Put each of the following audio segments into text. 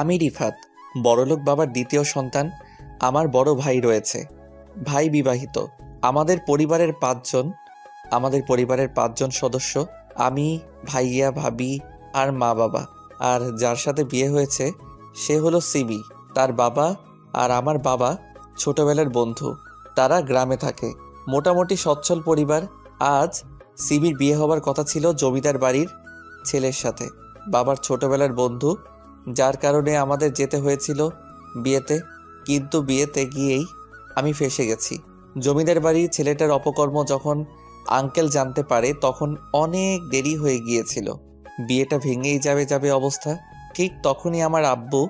আমি রিফাত, বড়লোক বাবার দ্বিতীয় সন্তান। আমার বড় ভাই রয়েছে, ভাই বিবাহিত। আমাদের পরিবারের পাঁচজন সদস্য, আমি, ভাইয়া, ভাবি আর মা বাবা। আর যার সাথে বিয়ে হয়েছে সে হলো সিমি। তার বাবা আর আমার বাবা ছোটবেলার বন্ধু। তারা গ্রামে থাকে, মোটামুটি সচ্ছল পরিবার। আজ সিমির বিয়ে হবার কথা ছিল জমিদার বাড়ির ছেলের সাথে, বাবার ছোটবেলার বন্ধু, যার কারণে আমাদের যেতে হয়েছিল বিয়েতে। কিন্তু বিয়েতে গিয়েই আমি ফেঁসে গেছি। জমিদার বাড়ির ছেলেটার অপকর্ম যখন আঙ্কেল জানতে পারে তখন অনেক দেরি হয়ে গিয়েছিল। বিয়েটা ভেঙেই যাবে অবস্থা। ঠিক তখনই আমার আব্বু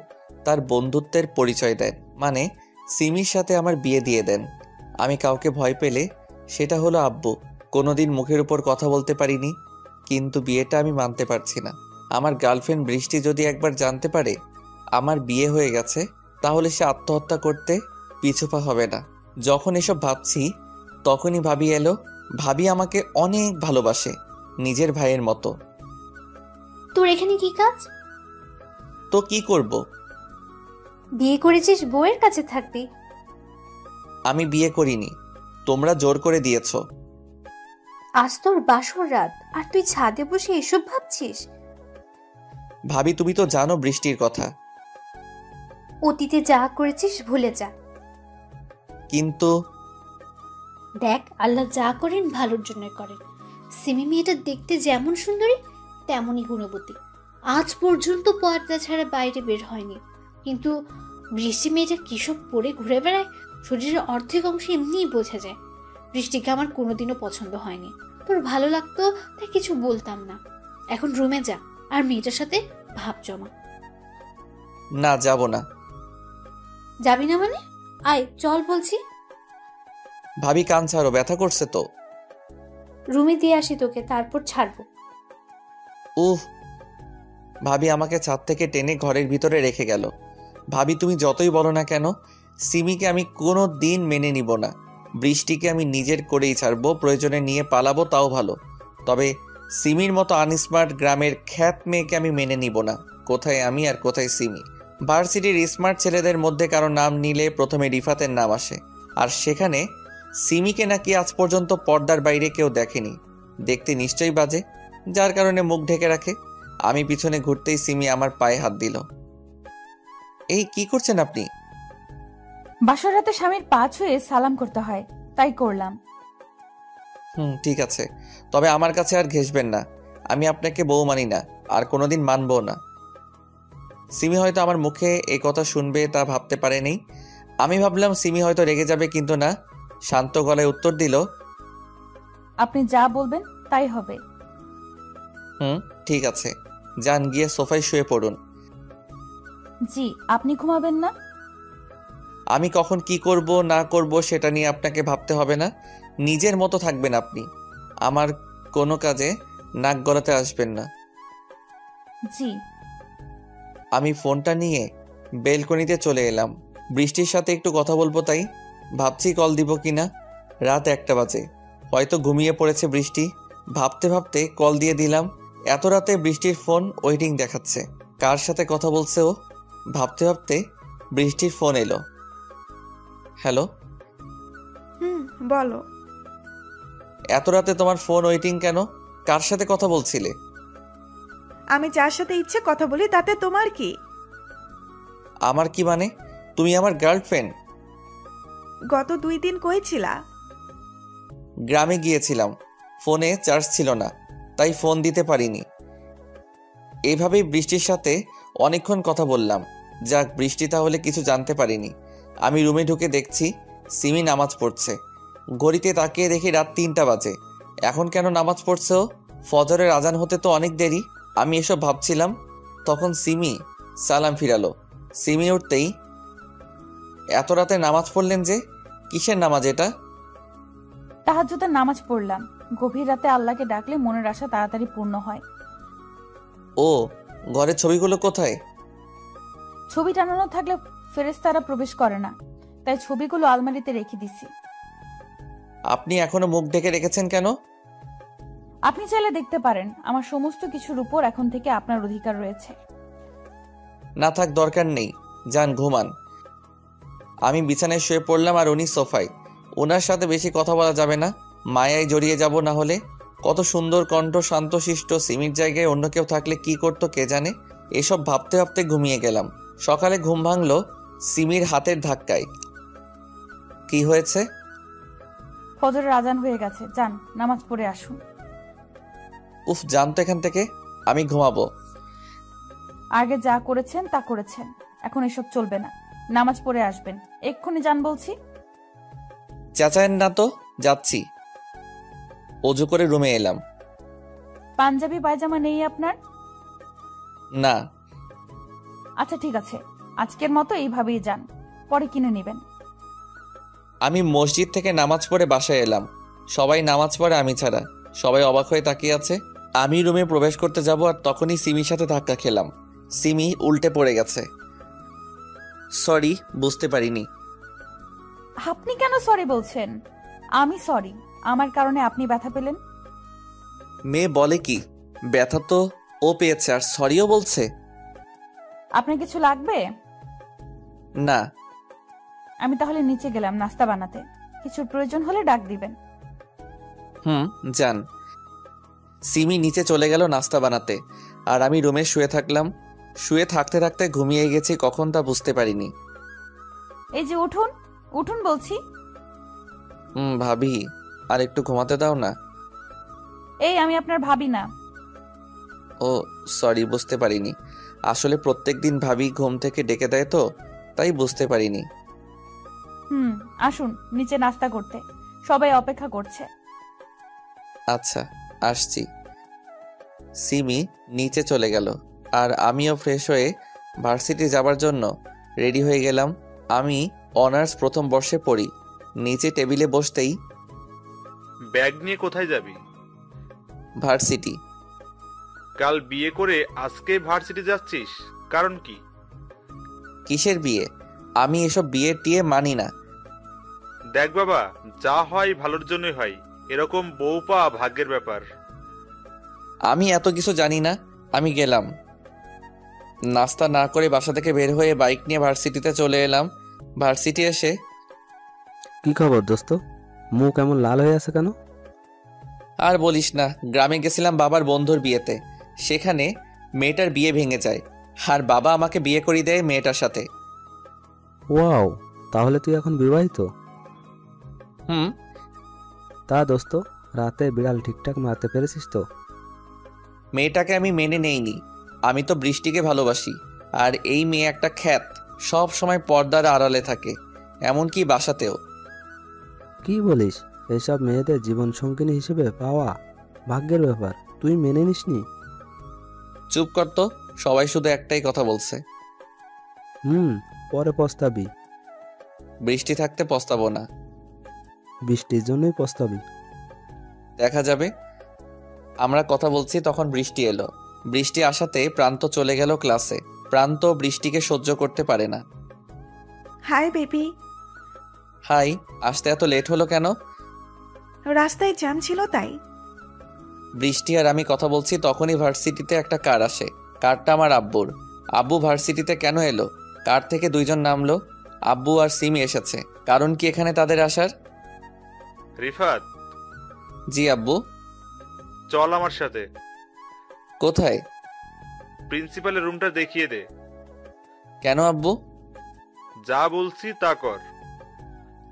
তার বন্ধুত্বের পরিচয় দেন, মানে সিমির সাথে আমার বিয়ে দিয়ে দেন। আমি কাউকে ভয় পেলে সেটা হলো আব্বু। কোনোদিন মুখের উপর কথা বলতে পারিনি, কিন্তু বিয়েটা আমি মানতে পারছি না। আমার গার্লফ্রেন্ড বৃষ্টি যদি একবার জানতে পারে আমার বিয়ে হয়ে গেছে, তাহলে সে আত্মহত্যা করতে পিছুপা হবে না। যখন এসব ভাবছি তখনই ভাবি এলো। ভাবি আমাকে অনেক ভালোবাসে, নিজের ভাইয়ের মতো। তোর এখানে কি কাজ? তো কি করব? বিয়ে করেছিস বউয়ের কাছে থাকবি? আমি বিয়ে করিনি, তোমরা জোর করে দিয়েছ। আজ তোর বাসর রাত আর তুই ছাদে বসে এসব ভাবছিস? ভাবি, তুমি তো জানো বৃষ্টির কথা। অতীতে যা করেছিস ভুলে যা। কিন্তু দেখ, আল্লাহ যা করেন ভালোর জন্য করেন। সিমি মেয়েটা দেখতে যেমন সুন্দরী তেমনই গুণবতী। আজ পর্যন্ত পর্দা ছাড়া বাইরে বের হয়নি, কিন্তু বৃষ্টি মেয়েটা কিসব পরে ঘুরে বেড়ায়, শরীরের অর্ধেক অংশ এমনিই বোঝা যায়। বৃষ্টিকে আমার কোনোদিনও পছন্দ হয়নি। তোর ভালো লাগতো তাই কিছু বলতাম না। এখন রুমে যা আর মেয়েটার সাথে ভাব জমা। না, যাব না। যাবি না মানে? আয় চল বলছি। ভাবি, কান ছাড়ো, ব্যথা করছে তো। রুমে দিয়ে আসি তোকে, তারপর ছাড়বো। উহ। ভাবি আমাকে ছাদ থেকে টেনে ঘরের ভিতরে রেখে গেল। ভাবি, তুমি যতই বলো না কেন, সিমিকে আমি কোনো দিন মেনে নিব না। বৃষ্টিকে আমি নিজের করেই ছাড়বো, প্রয়োজনে নিয়ে পালাবো তাও ভালো। তবে সিমির মতো আনস্মার্ট গ্রামের খ্যাত মেয়েকে আমি মেনে নিব না। কোথায় আমি আর কোথায় সিমি? ভার্সিটির স্মার্ট ছেলেদের মধ্যে কারো নাম নিলে প্রথমে রিফাতের নাম আসে, আর সেখানে সিমিকে নাকি আজ পর্যন্ত পর্দার বাইরে কেউ দেখেনি। দেখতে নিশ্চয়ই বাজে, যার কারণে মুখ ঢেকে রাখে। আমি পিছনে ঘুরতেই সিমি আমার পায়ে হাত দিল। এই কি করছেন আপনি? বাসর রাতে স্বামীর পা ছুঁয়ে সালাম করতে হয়, তাই করলাম। ঠিক আছে, তবে আমার কাছে আর ঘেঁষবেন না। আমি আপনাকে বউ মানি না, আর কোনোদিন মানবো না। সিমি হয়তো আমার মুখে এই কথা শুনবে তা ভাবতে পারেনি। আমি ভাবলাম সিমি হয়তো রেগে যাবে, কিন্তু না, শান্ত গলায় উত্তর দিল, আপনি যা বলবেন তাই হবে। ঠিক আছে, যান গিয়ে সোফায় শুয়ে পড়ুন। জি, আপনি ঘুমাবেন না? আমি কখন কি করব না করব সেটা নিয়ে আপনাকে ভাবতে হবে না। নিজের মতো থাকবেন আপনি। আমার কোনো কাজে নাক গলাতে আসবেন না। জি। আমি ফোনটা নিয়ে বেলকনিতে চলে এলাম। বৃষ্টির সাথে একটু কথা বলবো, তাই ভাবছি কল দিব কিনা। রাত 1টা বাজে, হয়তো ঘুমিয়ে পড়েছে বৃষ্টি। ভাবতে ভাবতে কল দিয়ে দিলাম। এত রাতে বৃষ্টির ফোন ওয়েটিং দেখাচ্ছে। কার সাথে কথা বলছে ও? ভাবতে ভাবতে বৃষ্টির ফোন এলো। হ্যালো। বলো। এত রাতে তোমার ফোন ওয়েটিং কেন? কার সাথে কথা বলছিলে? আমি যার সাথে ইচ্ছে কথা বলি, তাতে তোমার কি? আমার কি মানে? তুমি আমার গার্লফ্রেন্ড। গত 2 দিন কই ছিলা? গ্রামে গিয়েছিলাম, ফোনে চার্জ ছিল না, তাই ফোন দিতে পারিনি। এইভাবেই বৃষ্টির সাথে অনেকক্ষণ কথা বললাম। যাক, বৃষ্টি তাহলে কিছু জানতে পারিনি। আমি রুমে ঢুকে দেখছি সিমি নামাজ পড়ছে। ঘড়িতে তাকিয়ে দেখি রাত 3টা বাজে। এখন কেন নামাজ পড়ছে ও? ফজরের আজান হতে তো অনেক দেরি। আমি এসব ভাবছিলাম, তখন সিমি সালাম ফিরালো। সিমি উঠতেই, এত রাতে নামাজ পড়লেন যে? কিসের নামাজ এটা? তাহাজ্জুদের নামাজ পড়লাম। গভীর রাতে আল্লাহকে ডাকলে মনের আশা তাড়াতাড়ি পূর্ণ হয়। ও, ঘরের ছবিগুলো কোথায়? ছবি টানানো থাকলে ফেরেশতারা প্রবেশ করে না, তাই ছবিগুলো আলমারিতে রেখে দিছি। আপনি এখনো মুখ ঢেকে রেখেছেন কেন? আপনি চাইলে দেখতে পারেন, আমার সমস্ত কিছুর উপর এখন থেকে আপনার অধিকার রয়েছে। না থাক, দরকার নেই, যান ঘুমান। আমি বিছানায় শুয়ে পড়লাম আর উনি সোফায়। ওনার সাথে বেশি কথা বলা যাবে না, মায়ায় জড়িয়ে যাব না হলে। কত সুন্দর কণ্ঠ, শান্তশিষ্ট। সিমির জায়গায় অন্য কেউ থাকলে কি করতো কে জানে। এসব ভাবতে ভাবতে ঘুমিয়ে গেলাম। সকালে ঘুম ভাঙলো সিমির হাতের ধাক্কায়। কি হয়েছে? ফজরের আজান হয়ে গেছে, যান নামাজ পড়ে আসুন। উফ, জানতো এখান থেকে, আমি ঘুমাবো। আগে যা করেছেন তা করেছেন, এখন এসব চলবে না। নামাজ পড়ে আসবেন, এক্ষুনি যান বলছি। চেঁচায়েন না তো, যাচ্ছি। অজু করে রুমে এলাম। পাঞ্জাবি পায়জামা নেই আপনার? না। আচ্ছা ঠিক আছে, আজকের মতো এইভাবেই যান, পরে কিনে নেবেন। আমি মসজিদ থেকে নামাজ পড়ে বাসায় এলাম। সবাই নামাজ পড়ে, আমি ছাড়া। সবাই অবাক হয়ে তাকিয়ে আছে। আমি রুমে প্রবেশ করতে যাব আর তখনই সিমির সাথে ধাক্কা খেলাম। সিমি উল্টে পড়ে গেছে। সরি, বুঝতে পারিনি। আপনি কেন সরি বলছেন? আমি সরি, আমার কারণে আপনি ব্যথা পেলেন। মেয়ে বলে কি, ব্যথা তো ও পেয়েছে আর সরিও বলছে। আপনার কিছু লাগবে? না। আমি তাহলে নিচে গেলাম নাস্তা বানাতে, কিছুর প্রয়োজন হলে ডাক দিবেন। যান। সিমি নিচে চলে গেল নাস্তা বানাতে আর আমি রুমে শুয়ে থাকলাম। শুয়ে থাকতে থাকতে ঘুমিয়ে গেছি কখন তা বুঝতে পারিনি। এই যে উঠুন, উঠুন বলছি। ভাবি, আর একটু ঘুমাতে দাও না। এই আমি আপনার ভাবি না। ও সরি, বুঝতে পারিনি। আসলে প্রত্যেকদিন ভাবি ঘুম থেকে ডেকে দেয় তো, তাই বুঝতে পারিনি। আসুন নিচে নাস্তা করতে, সবাই অপেক্ষা করছে। আচ্ছা, আসছি। সিমি নিচে চলে গেল আর আমিও ফ্রেশ হয়ে ভার্সিটি যাবার জন্য রেডি হয়ে গেলাম। আমি অনার্স প্রথম বর্ষে পড়ি। নিচে টেবিলে বসতেই, ব্যাগ নিয়ে কোথায় যাবি? ভার্সিটি। কাল বিয়ে করে আজকে ভার্সিটি যাচ্ছিস, কারণ কি? কিসের বিয়ে? আমি এসব বিয়ে টিয়ে মানি না। দেখ বাবা, যা হয় ভালোর জন্যই হয়, এরকম বউ পাওয়া ভাগ্যের ব্যাপার। আমি এত কিছু জানি না। আমি গেলাম। নাস্তা না করে বাসা থেকে বের হয়ে বাইক নিয়ে ভার্সিটিতে চলে এলাম। ভার্সিটি এসে, কি খবর দোস্ত, মুখ এমন লাল হয়ে আছে কেন? আর বলিস না, গ্রামে গেছিলাম বাবার বন্ধুর বিয়েতে। সেখানে মেয়েটার বিয়ে ভেঙে যায় আর বাবা আমাকে বিয়ে করিয়ে দেয় মেয়েটার সাথে। ওয়াও, তাহলে তুই এখন বিবাহিত? তা দোস্ত, রাতে বিড়াল ঠিকঠাক মারতে পেরেছিস তো? মেয়েটাকে আমি মেনে নেইনি। আমি তো বৃষ্টিকে ভালোবাসি। আর এই মেয়ে একটা খ্যাত, সব সময় পর্দার আড়ালে থাকে, এমনকি বাসাতেও। কি বলিস? এসব মেয়েদের জীবন সঙ্গিনী হিসেবে পাওয়া ভাগ্যের ব্যাপার, তুই মেনে নিসনি? চুপ কর তো, সবাই শুধু একটাই কথা বলছে। পরে পস্তাবি। বৃষ্টি থাকতে পস্তাবো না। বৃষ্টির জন্যই পস্তাবি। দেখা যাবে। আমরা কথা বলছি তখন বৃষ্টি এলো। বৃষ্টি আসাতে প্রান্ত চলে গেল ক্লাসে। প্রান্ত বৃষ্টিকে সহ্য করতে পারে না। Hi baby. হাই, আসতে এত লেট হলো কেন? রাস্তায় জ্যাম ছিল তাই। বৃষ্টি আর আমি কথা বলছি তখনই ভার্সিটিতে একটা কার আসে। কারটা আমার আব্বুর। আব্বু ভার্সিটিতে কেন এলো? কার থেকে দুইজন নামলো। আব্বু আর সিমি এসেছে। কারণ কি এখানে তাদের আসার? রিফাত, জি আব্বু। চল আমার সাথে। কোথায়? প্রিন্সিপালের রুমটা দেখিয়ে দে। কেন আব্বু? যা বলছি তা কর।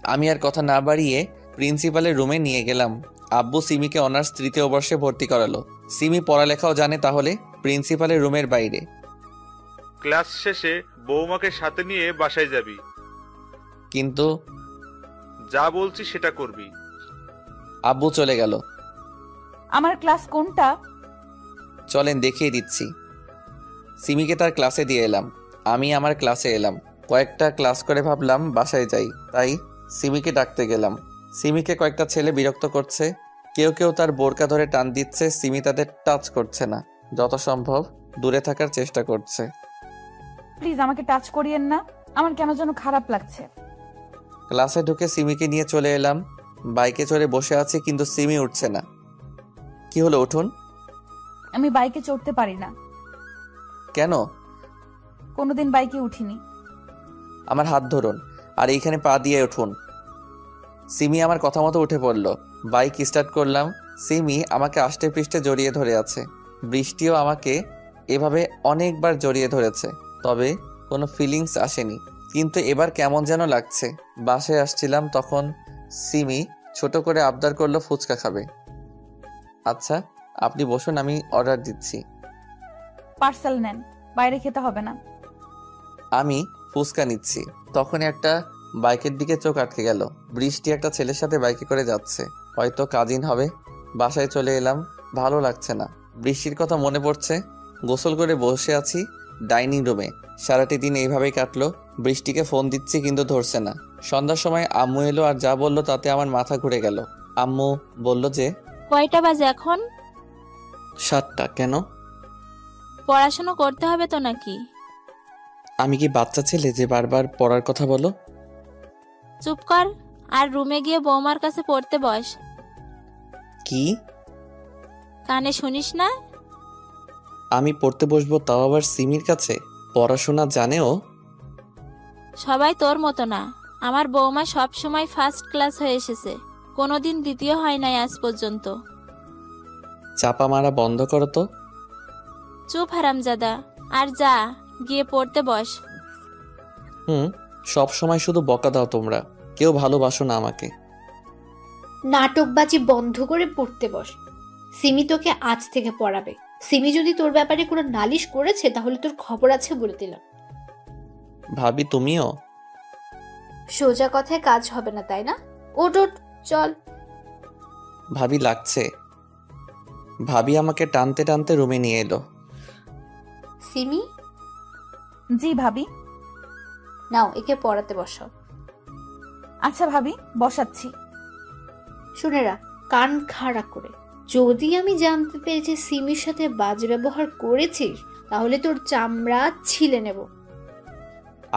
আমি আর কথা না বাড়িয়ে প্রিন্সিপালের রুমে নিয়ে গেলাম। আব্বু সিমিকে অনার্স তৃতীয় বর্ষে ভর্তি করালো। সিমি পড়ালেখাও জানে, তাহলে প্রিন্সিপালের রুমের বাইরে। ক্লাস শেষে বৌমাকে সাথে নিয়ে বাসায় যাবি। কিন্তু যা বলছি সেটা করবি। আব্বু চলে গেল। আমার ক্লাস কোনটা? চলেন দেখিয়ে দিচ্ছি। সিমিকে তার ক্লাসে দিয়ে এলাম। আমি আমার ক্লাসে এলাম। কয়েকটা ক্লাস করে ভাবলাম বাসায় যাই, তাই সিমিকে ডাকতে গেলাম। সিমিকে কয়েকটা ছেলে বিরক্ত করছে। কেউ কেউ তার বোরকা ধরে টান দিচ্ছে। সিমি তাদের টাচ করছে না, যত সম্ভব দূরে থাকার চেষ্টা করছে। প্লিজ আমাকে টাচ করিয়েন না, আমার কেন যেন খারাপ লাগছে। ক্লাসে ঢুকে সিমিকে নিয়ে চলে এলাম। বাইকে চড়ে বসে আছি কিন্তু সিমি উঠছে না। কি হলো, উঠুন। আমি বাইকে চড়তে পারি না। কেন? কোনোদিন বাইকে উঠিনি। আমার হাত ধরুন আর এইখানে পা দিয়ে উঠুন। সিমি আমার কথা মতো উঠে পড়ল। বাইক স্টার্ট করলাম। সিমি আমাকে আষ্টে পৃষ্ঠে জড়িয়ে ধরে আছে। বৃষ্টিও আমাকে এভাবে অনেকবার জড়িয়ে ধরেছে, তবে কোনো ফিলিংস আসেনি। কিন্তু এবার কেমন যেন লাগছে। বাসায় আসছিলাম তখন সিমি ছোট করে আবদার করলো ফুচকা খাবে। আচ্ছা আপনি বসুন, আমি অর্ডার দিচ্ছি। পার্সেল নেন, বাইরে খেতে হবে না। আমি ফুচকা নিচ্ছি, তখনই একটা বাইকের দিকে চোখ আটকে গেল। বৃষ্টি একটা ছেলের সাথে বাইকে করে যাচ্ছে, হয়তো কাজিন হবে। বাসায় চলে এলাম, ভালো লাগছে না। বৃষ্টির কথা মনে পড়ছে। গোসল করে বসে আছি ডাইনিং রুমে। সারাটি দিন এইভাবেই কাটলো। বৃষ্টিকে ফোন দিচ্ছি কিন্তু ধরছে না। সন্ধ্যার সময় আম্মু এলো আর যা বললো তাতে আমার মাথা ঘুরে গেল। আম্মু বলল যে কয়টা বাজে এখন? 7টা। কেন? পড়াশোনা করতে হবে তো নাকি? আমি কি বাচ্চা ছেলে যে বারবার পড়ার কথা বলো? চুপ কর আর রুমে গিয়ে বৌমার কাছে পড়তে বস। কি? কানে শুনিস না? আমি পড়তে বসবো, তাও আবার সিমির কাছে? পড়াশোনা জানেও? সবাই তোর মতো না। আমার বৌমা সব সময় ফার্স্ট ক্লাস হয়ে এসেছে, কোনোদিন দ্বিতীয় হয় নাই আজ পর্যন্ত। চাপা মারা বন্ধ করো তো। চুপ হারামজাদা, আর যা গিয়ে পড়তে বস। সব সময় শুধু বকা দাও তোমরা, কেউ ভালোবাসো না আমাকে। নাটকবাজি বন্ধ করে পড়তে বস। সিমি তোকে আজ থেকে পড়াবে। সিমি যদি তোর ব্যাপারে কোনো নালিশ করেছে তাহলে তোর খবর আছে বলে দিলাম। ভাবি তুমিও? সোজা কথায় কাজ হবে না, তাই না? ওঠ ওঠ, চল। ভাবি লাগছে। ভাবি আমাকে টানতে টানতে রুমে নিয়ে এলো। সিমি, জি ভাবি। নাও একে পড়াতে বসাও। আচ্ছা ভাবি, বসাচ্ছি। শুনে রাখ, কান খাড়া করে, যদি আমি জানতে পেরেছি সিমির সাথে বাজে ব্যবহার করেছিস তাহলে তোর চামড়া ছিলে নেব।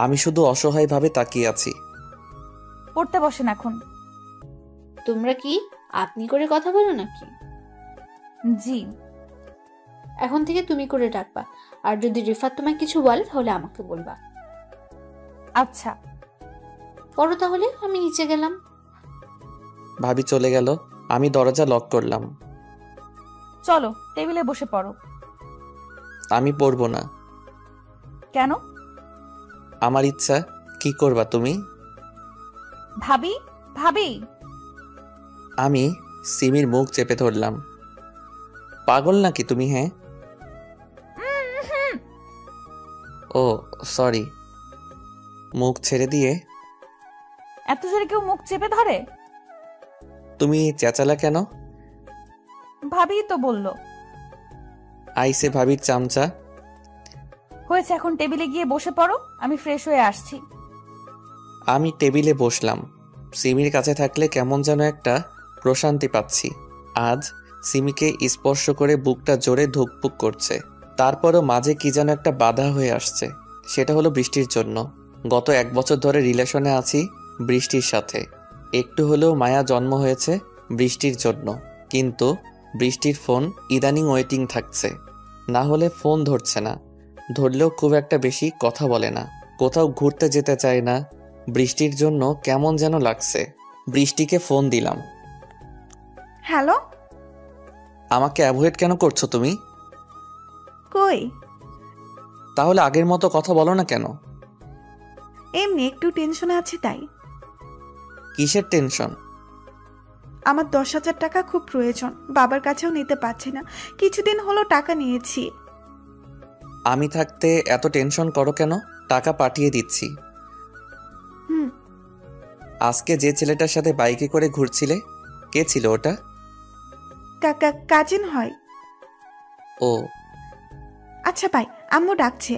আমি শুধু অসহায়ভাবে তাকিয়ে আছি। পড়তে বসেন এখন। তোমরা কি আপনি করে কথা বলো নাকি? জি। এখন থেকে তুমি করে ডাকবা, আর যদি রিফাত তোমায় কিছু বলে তাহলে আমাকে বলবা। আচ্ছা। পড়ো তাহলে, আমি নিচে গেলাম। ভাবি চলে গেল, আমি দরজা লক করলাম। চলো টেবিলে বসে পড়ো। আমি পড়বো না। কেন? আমার ইচ্ছা। কি করবা তুমি? ভাবি, ভাবি। আমি সিমির মুখ চেপে ধরলাম। পাগল নাকি তুমি? হ্যাঁ। ও সরি। মুখ ছেড়ে দিয়ে। এত জোরে কেউ মুখ চেপে ধরে? তুমি চেঁচালা কেন? ভাবি তো বললো। আইসে ভাবির চামচা। হয়েছে, এখন টেবিলে গিয়ে বসে পড়ো, আমি ফ্রেশ হয়ে আসছি। আমি টেবিলে বসলাম। সিমির কাছে থাকলে কেমন যেন একটা প্রশান্তি পাচ্ছি। আজ সিমিকে স্পর্শ করে বুকটা জোরে ধুকপুক করছে। তারপরও মাঝে কি যেন একটা বাধা হয়ে আসছে। সেটা হলো বৃষ্টির জন্য। গত 1 বছর ধরে রিলেশনে আছি বৃষ্টির সাথে। একটু হলেও মায়া জন্ম হয়েছে বৃষ্টির জন্য। কিন্তু বৃষ্টির ফোন ইদানিং ওয়েটিং থাকছে। না হলে ফোন ধরছে না, ধরলেও খুব একটা বেশি কথা বলে না। কোথাও ঘুরতে যেতে চায় না। বৃষ্টির জন্য কেমন যেন লাগছে। বৃষ্টিকে ফোন দিলাম। হ্যালো। আমাকে অ্যাভয়েড কেন করছো তুমি? কই? তাহলে আগের মতো কথা বলো না কেন? এমনি একটু টেনশনে আছি তাই। কিসের টেনশন? আমার 10,000 টাকা খুব প্রয়োজন, বাবার কাছেও নিতে পারছি না। কিছুদিন হলো টাকা নিয়েছি। আমি থাকতে এত টেনশন করো কেন? টাকা পাঠিয়ে দিচ্ছি। আজকে যে ছেলেটার সাথে বাইকে করে ঘুরছিলে, কে ছিল ওটা? কাজিন হয়। ও আচ্ছা ভাই, আম্মু ডাকছে।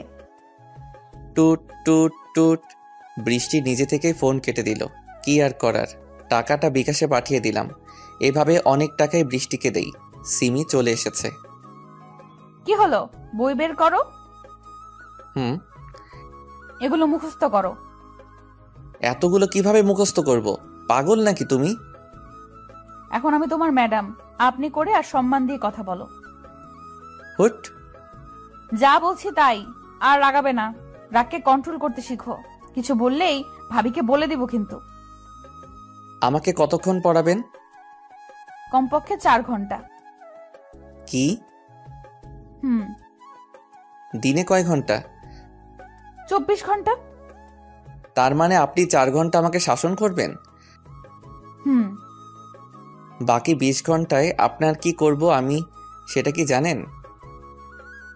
টুট টুট টুট। বৃষ্টি নিজে থেকেই ফোন কেটে দিল। কি আর করার, টাকাটা বিকাশে পাঠিয়ে দিলাম। এভাবে অনেক টাকাই বৃষ্টিকে দেই। সিমি চলে এসেছে। কি হলো? বই বের করো। এগুলো মুখস্থ করো। এতগুলো কিভাবে মুখস্থ করব? পাগল নাকি তুমি? এখন আমি তোমার ম্যাডাম, আপনি করে আর সম্মান দিয়ে কথা বলো। হুট। যা বলছি তাই, আর রাগাবে না। রাগকে কন্ট্রোল করতে শিখো। কিছু বললেই ভাবিকে বলে দিব কিন্তু। আমাকে কতক্ষণ পড়াবেন? কমপক্ষে 4 ঘন্টা। কি? হুম। দিনে কয় ঘন্টা? 24 ঘন্টা। তার মানে আপনি 4 ঘন্টা আমাকে শাসন করবেন? হুম। বাকি 20 ঘন্টায় আপনার কি করব আমি সেটা কি জানেন?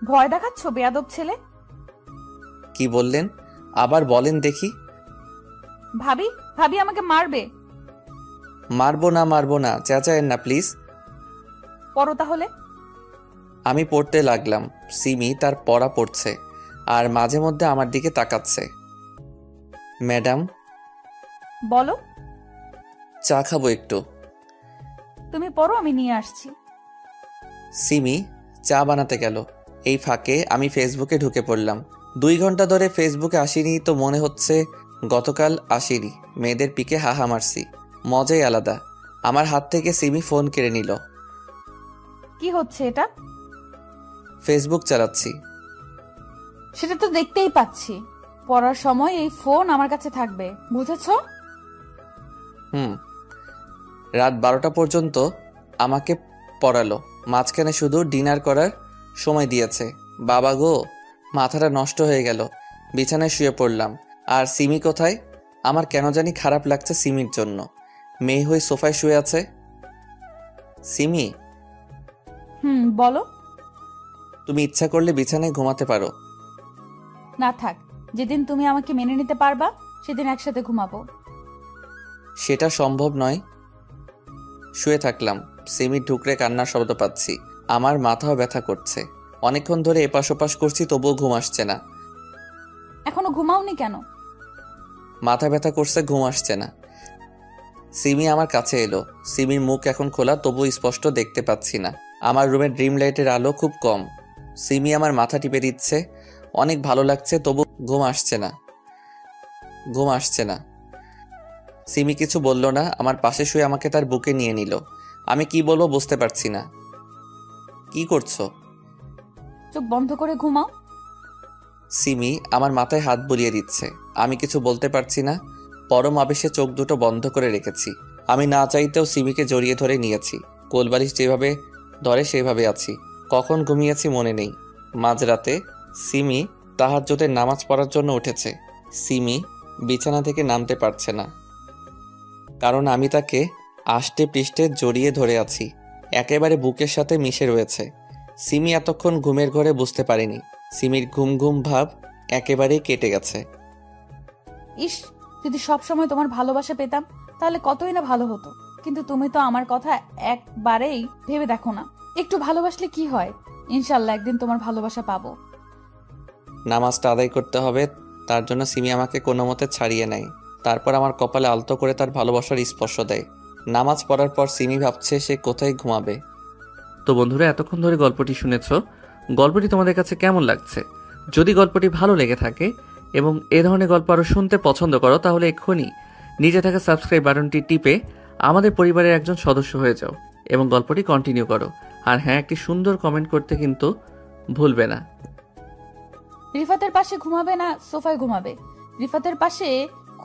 ভয় দেখাচ্ছ বেয়াদব ছেলে। কি বললেন? আবার বলেন দেখি। ভাবি ভাবি আমাকে মারবে। মারবো না, চেঁচায়েন না প্লিজ। পড়ো তাহলে। আমি পড়তে লাগলাম। সিমি তার পড়া পড়ছে আর মাঝে মধ্যে আমার দিকে তাকাচ্ছে। ম্যাডাম, বলো। চা খাবো একটু। তুমি পড়ো, আমি নিয়ে আসছি। সিমি চা বানাতে গেল। এই ফাঁকে আমি ফেসবুকে ঢুকে পড়লাম। 2 ঘন্টা ধরে ফেসবুকে আসিনি তো মনে হচ্ছে গতকাল আসিনি। মেয়েদের পিকে হাহা মারছি, মজাই আলাদা। আমার হাত থেকে সিমি ফোন কেড়ে নিল। কি হচ্ছে এটা? ফেসবুক চালাচ্ছি। সেটা তো দেখতেই পাচ্ছি। পড়ার সময় এই ফোন আমার কাছে থাকবে, বুঝেছো? রাত 12টা পর্যন্ত আমাকে পড়ালো, মাঝখানে শুধু ডিনার করার সময় দিয়েছে। বাবা গো, মাথাটা নষ্ট হয়ে গেল। বিছানায় শুয়ে পড়লাম। আর সিমি কোথায়? আমার কেন জানি খারাপ লাগছে সিমির জন্য। মেয়ে হয়ে সোফায় শুয়ে আছে। সিমি, বলো। তুমি ইচ্ছা করলে বিছানায় ঘুমাতে পারো। না থাক, যেদিন তুমি আমাকে মেনে নিতে পারবা সেদিন একসাথে ঘুমাবো। সেটা সম্ভব নয়। শুয়ে থাকলাম। সিমির ঢুকরে কান্নার শব্দ পাচ্ছি। আমার মাথাও ব্যথা করছে। অনেকক্ষণ ধরে এপাশ ওপাশ করছি, তবুও ঘুম আসছে না। এখনো ঘুমাওনি কেন? মাথা ব্যথা করছে, ঘুম আসছে না। সিমি আমার কাছে এলো। সিমির মুখ এখন খোলা, তবুও স্পষ্ট দেখতে পাচ্ছি না। আমার রুমের ড্রিম লাইটের আলো খুব কম। সিমি আমার মাথা টিপে দিচ্ছে। অনেক ভালো লাগছে, তবু ঘুম আসছে না। সিমি কিছু বলল না। আমার পাশে শুয়ে আমাকে তার বুকে নিয়ে নিল। আমি কি বলবো বুঝতে পারছি না। কি করছো? চোখ বন্ধ করে ঘুমাও। সিমি আমার মাথায় হাত বুলিয়ে দিচ্ছে। আমি কিছু বলতে পারছি না। পরম আবেশে চোখ দুটো বন্ধ করে রেখেছি। আমি না চাইতেও সিমিকে জড়িয়ে ধরে নিয়েছি। কোলবালিশ যেভাবে ধরে সেভাবে আছি। কখন ঘুমিয়েছি মনে নেই। মাঝরাতে সিমি তাহাজ্জুদের নামাজ পড়ার জন্য উঠেছে। সিমি বিছানা থেকে নামতে পারছে না, কারণ আমি তাকে আষ্টে পৃষ্ঠে জড়িয়ে ধরে আছি। একেবারে বুকের সাথে মিশে রয়েছে। সিমি এতক্ষণ ঘুমের ঘরে বুঝতে পারেনি। সিমির ঘুম ঘুম ভাব একেবারেই কেটে গেছে। ইস, যদি সবসময় তোমার ভালোবাসা পেতাম তাহলে কতই না ভালো হতো। কিন্তু তুমি তো আমার কথা একবারেই ভেবে দেখো না। একটু ভালোবাসলে কি হয়? ইনশাল্লাহ একদিন তোমার ভালোবাসা পাবো। নামাজটা আদায় করতে হবে, তার জন্য সিমি আমাকে কোনো মতে ছাড়িয়ে নেয়। তারপর আমার কপালে আলতো করে তার ভালোবাসার স্পর্শ দেয়। নামাজ পড়ার পর সিমি ভাবছে সে কোথায় ঘুমাবে। তো বন্ধুরা, এতক্ষণ ধরে গল্পটি শুনেছ। গল্পটি তোমাদের কাছে কেমন লাগছে? যদি গল্পটি ভালো লেগে থাকে এবং এ ধরনের গল্প আরও শুনতে পছন্দ করো, তাহলে এক্ষুনি নিচে থাকা সাবস্ক্রাইব বাটনটি টিপে আমাদের পরিবারের একজন সদস্য হয়ে যাও এবং গল্পটি কন্টিনিউ করো। আর হ্যাঁ, একটি সুন্দর কমেন্ট করতে কিন্তু ভুলবে না। রিফাতের পাশে ঘুমাবে না সোফায় ঘুমাবে? রিফাতের পাশে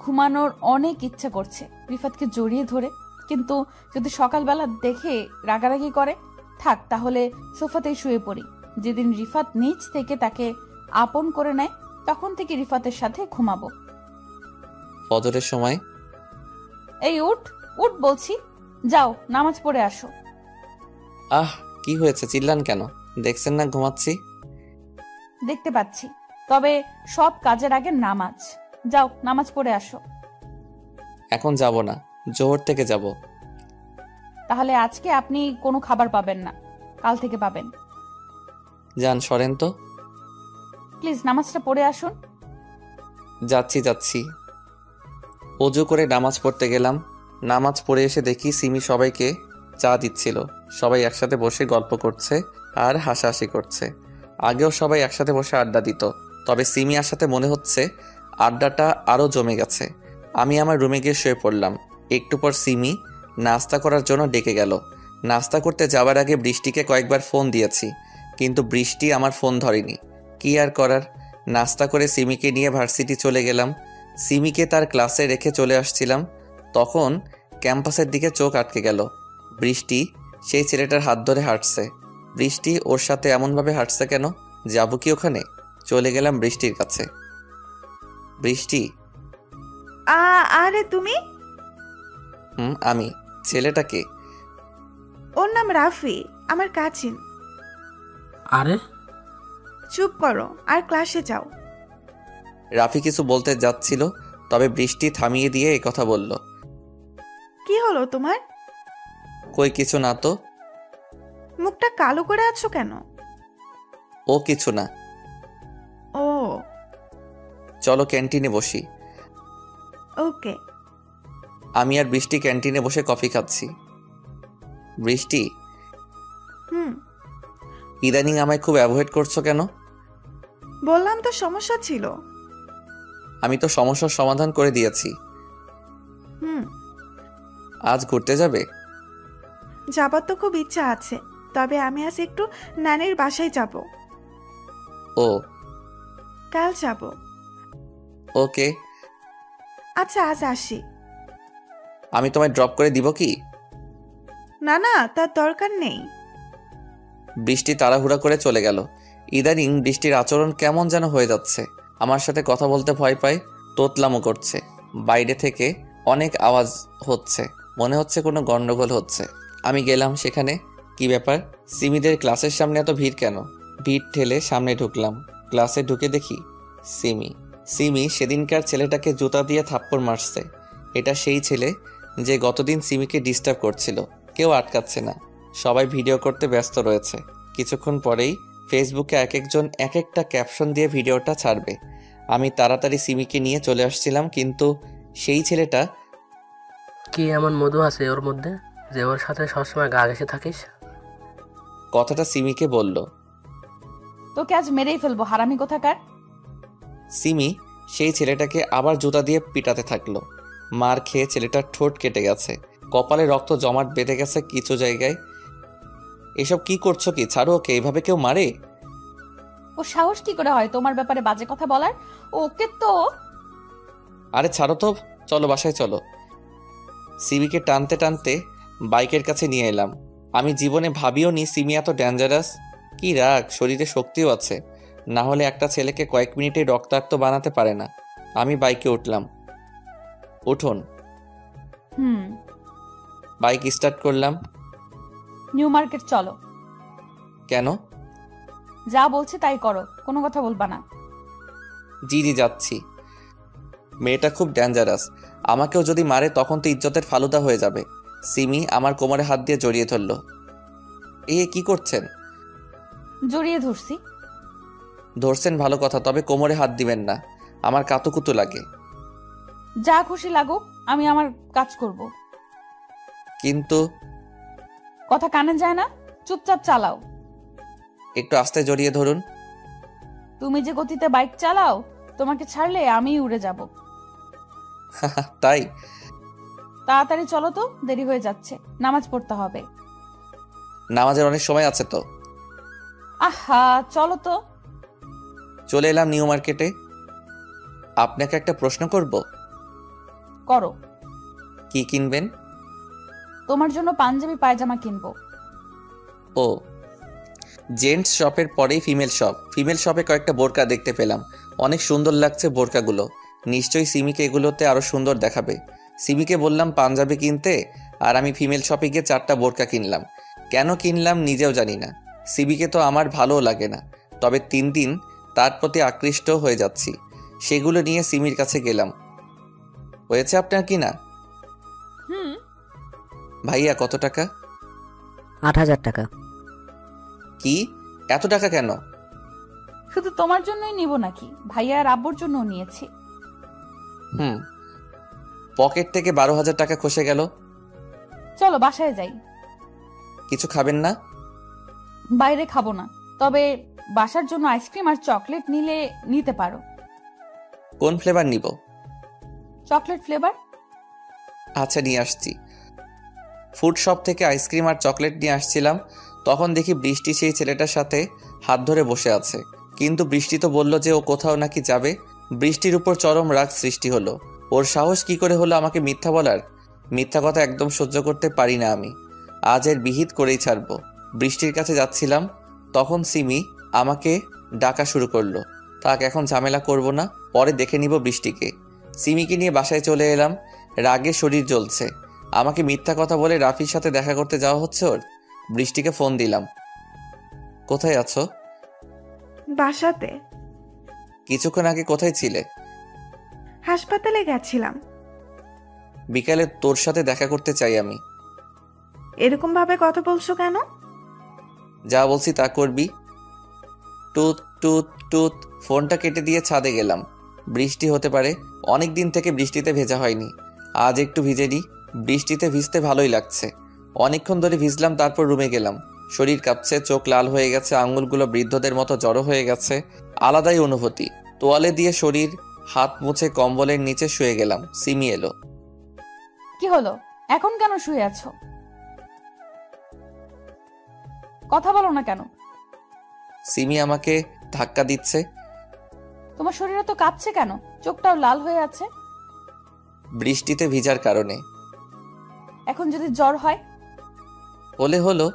ঘুমানোর অনেক ইচ্ছা করছে রিফাতকে জড়িয়ে ধরে, কিন্তু যদি সকালবেলা দেখে রাগারাগি করে, থাক তাহলে সোফাতেই শুয়ে পড়ি। যেদিন রিফাত নিচ থেকে তাকে আপন করে নেয় তখন থেকে রিফাতের সাথে ঘুমাবো। ফজরের সময় এই উঠ উঠ বলছি, যাও নামাজ পড়ে আসো। কি হয়েছে? চিল্লান কেন? দেখছেন না ঘুমাচ্ছি। দেখতে পাচ্ছি, তবে সব কাজের আগে নামাজ। যাও নামাজ পড়ে আসো। এখন যাব না, জোহর থেকে যাব। তাহলে আজকে আপনি কোনো খাবার পাবেন না, কাল থেকে পাবেন। যান, সরেন তো। প্লিজ নামাজটা পড়ে আসুন। যাচ্ছি। অজু করে নামাজ পড়তে গেলাম। নামাজ পড়ে এসে দেখি সিমি সবাইকে চা দিচ্ছিল। সবাই একসাথে বসে গল্প করছে আর হাসাহাসি করছে। আগেও সবাই একসাথে বসে আড্ডা দিত, তবে সিমি আসাতে মনে হচ্ছে আড্ডাটা আরও জমে গেছে। আমি আমার রুমে গিয়ে শুয়ে পড়লাম। একটু পর সিমি নাস্তা করার জন্য ডেকে গেল। নাস্তা করতে যাওয়ার আগে বৃষ্টিকে কয়েকবার ফোন দিয়েছি, কিন্তু বৃষ্টি আমার ফোন ধরেনি। কি আর করার, নাস্তা করে সিমিকে নিয়ে ভার্সিটি চলে গেলাম। সিমিকে তার ক্লাসে রেখে চলে আসছিলাম, তখন ক্যাম্পাসের দিকে চোখ আটকে গেল। বৃষ্টি সেই ছেলেটার হাত ধরে হাঁটছে। বৃষ্টি ওর সাথে এমনভাবে হাঁটছে কেন? যাবো কি ওখানে? চলে গেলাম বৃষ্টির কাছে। বৃষ্টি। আরে তুমি? আমি। ছেলেটাকে? ওর নাম রাফি, আমার কাজিন। আরে চুপ করো আর ক্লাসে যাও। রাফি কিছু বলতে যাচ্ছিল, তবে বৃষ্টি থামিয়ে দিয়ে কথা বলল। কি হলো তোমার? কই কিছু না তো। মুখটা কালো করে আছো কেন? ও কিছু না। ও চলো ক্যান্টিনে বসি। ওকে। আমি আর বৃষ্টি ক্যান্টিনে বসে কফি খাচ্ছি। বৃষ্টি, হুম, ইদানিং আমায় খুব অ্যাভয়েড করছো কেন? বললাম তো সমস্যা ছিল। আমি তো সমস্যার সমাধান করে দিয়েছি। হুম, আজ ঘুরতে যাবে? যাবার তো খুব ইচ্ছা আছে, তবে আমি আজ একটু নানির বাসায় যাব। ও কাল যাব। ওকে। আচ্ছা আজ আসি। আমি তোমায় ড্রপ করে দিব কি? না না, তার দরকার নেই। বৃষ্টি তাড়াহুড়া করে চলে গেল। ইদানিং বৃষ্টির আচরণ কেমন যেন হয়ে যাচ্ছে। আমার সাথে কথা বলতে ভয় পায়, তোতলামো করছে। বাইরে থেকে অনেক আওয়াজ হচ্ছে, মনে হচ্ছে কোনো গন্ডগোল হচ্ছে। আমি গেলাম সেখানে। কি ব্যাপার, সিমিদের ক্লাসের সামনে এত ভিড় কেন? ভিড় ঠেলে সামনে ঢুকলাম। ক্লাসে ঢুকে দেখি সিমি সেদিনকার ছেলেটাকে জুতা দিয়ে থাপ্পড় মারছে। এটা সেই ছেলে যে গতদিন সিমিকে ডিস্টার্ব করছিল। কেউ আটকাচ্ছে না, সবাই ভিডিও করতে ব্যস্ত রয়েছে। কিছুক্ষণ পরেই ফেসবুকে এক একজন এক একটা ক্যাপশন দিয়ে ভিডিওটা ছাড়বে। আমি তাড়াতাড়ি সিমিকে নিয়ে চলে আসছিলাম, কিন্তু সেই ছেলেটা। কি এমন মধু আছে ওর মধ্যে যে ওর সাথে সবসময় গা ঘেঁষে থাকিস? কথাটা সিমিকে বলল। তোকে আজ মেরেই ফেলবো, হারামি কোথাকার। সিমি সেই ছেলেটাকে আবার জুতা দিয়ে পিটাতে থাকলো। মার খেয়ে ছেলেটার ঠোঁট কেটে গেছে, কপালে রক্ত জমাট বেঁধে গেছে কিছু জায়গায়। এসব কি করছো? কি ছাড়ো ওকে, এইভাবে কেউ মারে? ও সাহস কি করে হয় তোমার ব্যাপারে বাজে কথা বলার? ওকে তো। আরে ছাড়ো তো, চলো বাসায় চলো। সিমিকে টানতে টানতে বাইকের কাছে নিয়ে এলাম। আমি জীবনে ভাবিও নি সিমি এত ডেঞ্জারাস। কি রাগ, শরীরে শক্তিও আছে, না হলে একটা ছেলেকে কয়েক মিনিটে রক্তাক্ত বানাতে পারে না। আমি বাইকে উঠলাম। উঠুন। বাইক স্টার্ট করলাম। নিউ মার্কেট চলো। কেন? যা বলছি তাই করো, কোনো কথা বলবা না। জি যাচ্ছি। মেয়েটা খুব ডেঞ্জারাস, আমাকেও যদি মারে তখন তো ইজ্জতের ফালুদা হয়ে যাবে। সিমি আমার কোমরে হাত দিয়ে জড়িয়ে ধরল। কি করছেন? জড়িয়ে ধরছি। ধরছেন ভালো কথা, তবে কোমরে হাত দিবেন না, আমার কাতুকুতু লাগে। যা খুশি লাগুক, আমি আমার কাজ করব। কিন্তু কথা কানে যায় না, চুপচাপ চালাও। একটু আস্তে জড়িয়ে ধরুন। তুমি যে গতিতে বাইক চালাও, তোমাকে ছাড়লে আমি উড়ে যাব। তাই? তাড়াতাড়ি চলো তো, দেরি হয়ে যাচ্ছে, নামাজ পড়তে হবে। নামাজের অনেক সময় আছে তো। আহা চলো তো। চলে এলাম নিউ মার্কেটে। আপনাকে একটা প্রশ্ন করব। করো। কি কিনবেন? তোমার জন্য পাঞ্জাবি পায়জামা কিনবো। ও, জেন্টস শপের পরেই ফিমেল শপে কয়েকটা বোরকা দেখতে পেলাম। অনেক সুন্দর লাগছে বোরকাগুলো। নিশ্চয়ই সিমিকে এগুলোতে আরো সুন্দর দেখাবে। সিমিকে বললাম পাঞ্জাবি কিনতে, আর আমি ফিমেল শপে গিয়ে 4টা বোরকা কিনলাম। কেন কিনলাম নিজেও জানি না। সিমিকে তো আমার ভালোও লাগে না, তবে 3 দিন তার প্রতি আকৃষ্ট হয়ে যাচ্ছি। সেগুলো নিয়ে সিমির কাছে গেলাম। হয়েছে আপনার কি না? ভাইয়া কত টাকা? 8,000 টাকা। কি, এত টাকা কেন? শুধু তোমার জন্যই নিব নাকি, ভাইয়া আর আব্বুর জন্যও নিয়েছি। পকেট থেকে 12,000 টাকা খসে গেল। চলো বাসায় যাই। কিছু খাবেন না? বাইরে খাবো না, তবে বাসার জন্য আইসক্রিম আর চকলেট নিতে পারো। কোন ফ্লেভার নিব? Chocolate flavour. আচ্ছা নিয়ে আসছি। ফুড শপ থেকে আইসক্রিম আর চকলেট নিয়ে আসছিলাম, তখন দেখি বৃষ্টি সেই ছেলেটার সাথে হাত ধরে বসে আছে। কিন্তু বৃষ্টি তো বলল যে ও কোথাও নাকি যাবে। বৃষ্টির উপর চরম রাগ সৃষ্টি হলো। ওর সাহস কি করে হলো আমাকে মিথ্যা বলার? মিথ্যা কথা একদম সহ্য করতে পারি না আমি। আজ এর বিহিত করেই ছাড়বো। বৃষ্টির কাছে যাচ্ছিলাম, তখন সিমি আমাকে ডাকা শুরু করলো। থাক, এখন ঝামেলা করব না, পরে দেখে নিব বৃষ্টিকে। সিমিকে নিয়ে বাসায় চলে এলাম। রাগে শরীর জ্বলছে। আমাকে মিথ্যা কথা বলে রাফির সাথে দেখা করতে যাওয়া হচ্ছে ওর। বৃষ্টিকে ফোন দিলাম। কোথায় আছো? বাসাতে। কিছুক্ষণ আগে কোথায় ছিলে? হাসপাতালে গেছিলাম। বিকালে তোর সাথে দেখা করতে চাই আমি। এরকম ভাবে কথা বলছো কেন? যা বলছি তা করবি। টুত টুত টুত। ফোনটা কেটে দিয়ে ছাদে গেলাম। বৃষ্টি হতে পারে, অনেক দিন থেকে বৃষ্টিতে ভেজা হয়নি। আজ একটু ভিজে নি। বৃষ্টিতে ভিজতে ভালোই লাগছে। অনেকক্ষণ ধরে ভিজলাম, তারপর রুমে গেলাম। শরীর কাঁপছে, চোখ লাল হয়ে গেছে, আঙুলগুলো বৃদ্ধদের মতো জড়ো হয়ে গেছে। আলাদাই অনুভূতি। তোয়ালে দিয়ে শরীর হাত মুছে কম্বলের নিচে শুয়ে গেলাম। সিমি এলো। কি হলো? এখন কেন শুয়ে আছো? কথা বলো না কেন? সিমি আমাকে ধাক্কা দিচ্ছে। তোমার শরীরে তো কাঁপছে কেন? চোখটাও লাল হয়ে আছে। বৃষ্টিতে ভিজার কারণে। এখন যদি জ্বর হয়? হলে হলো।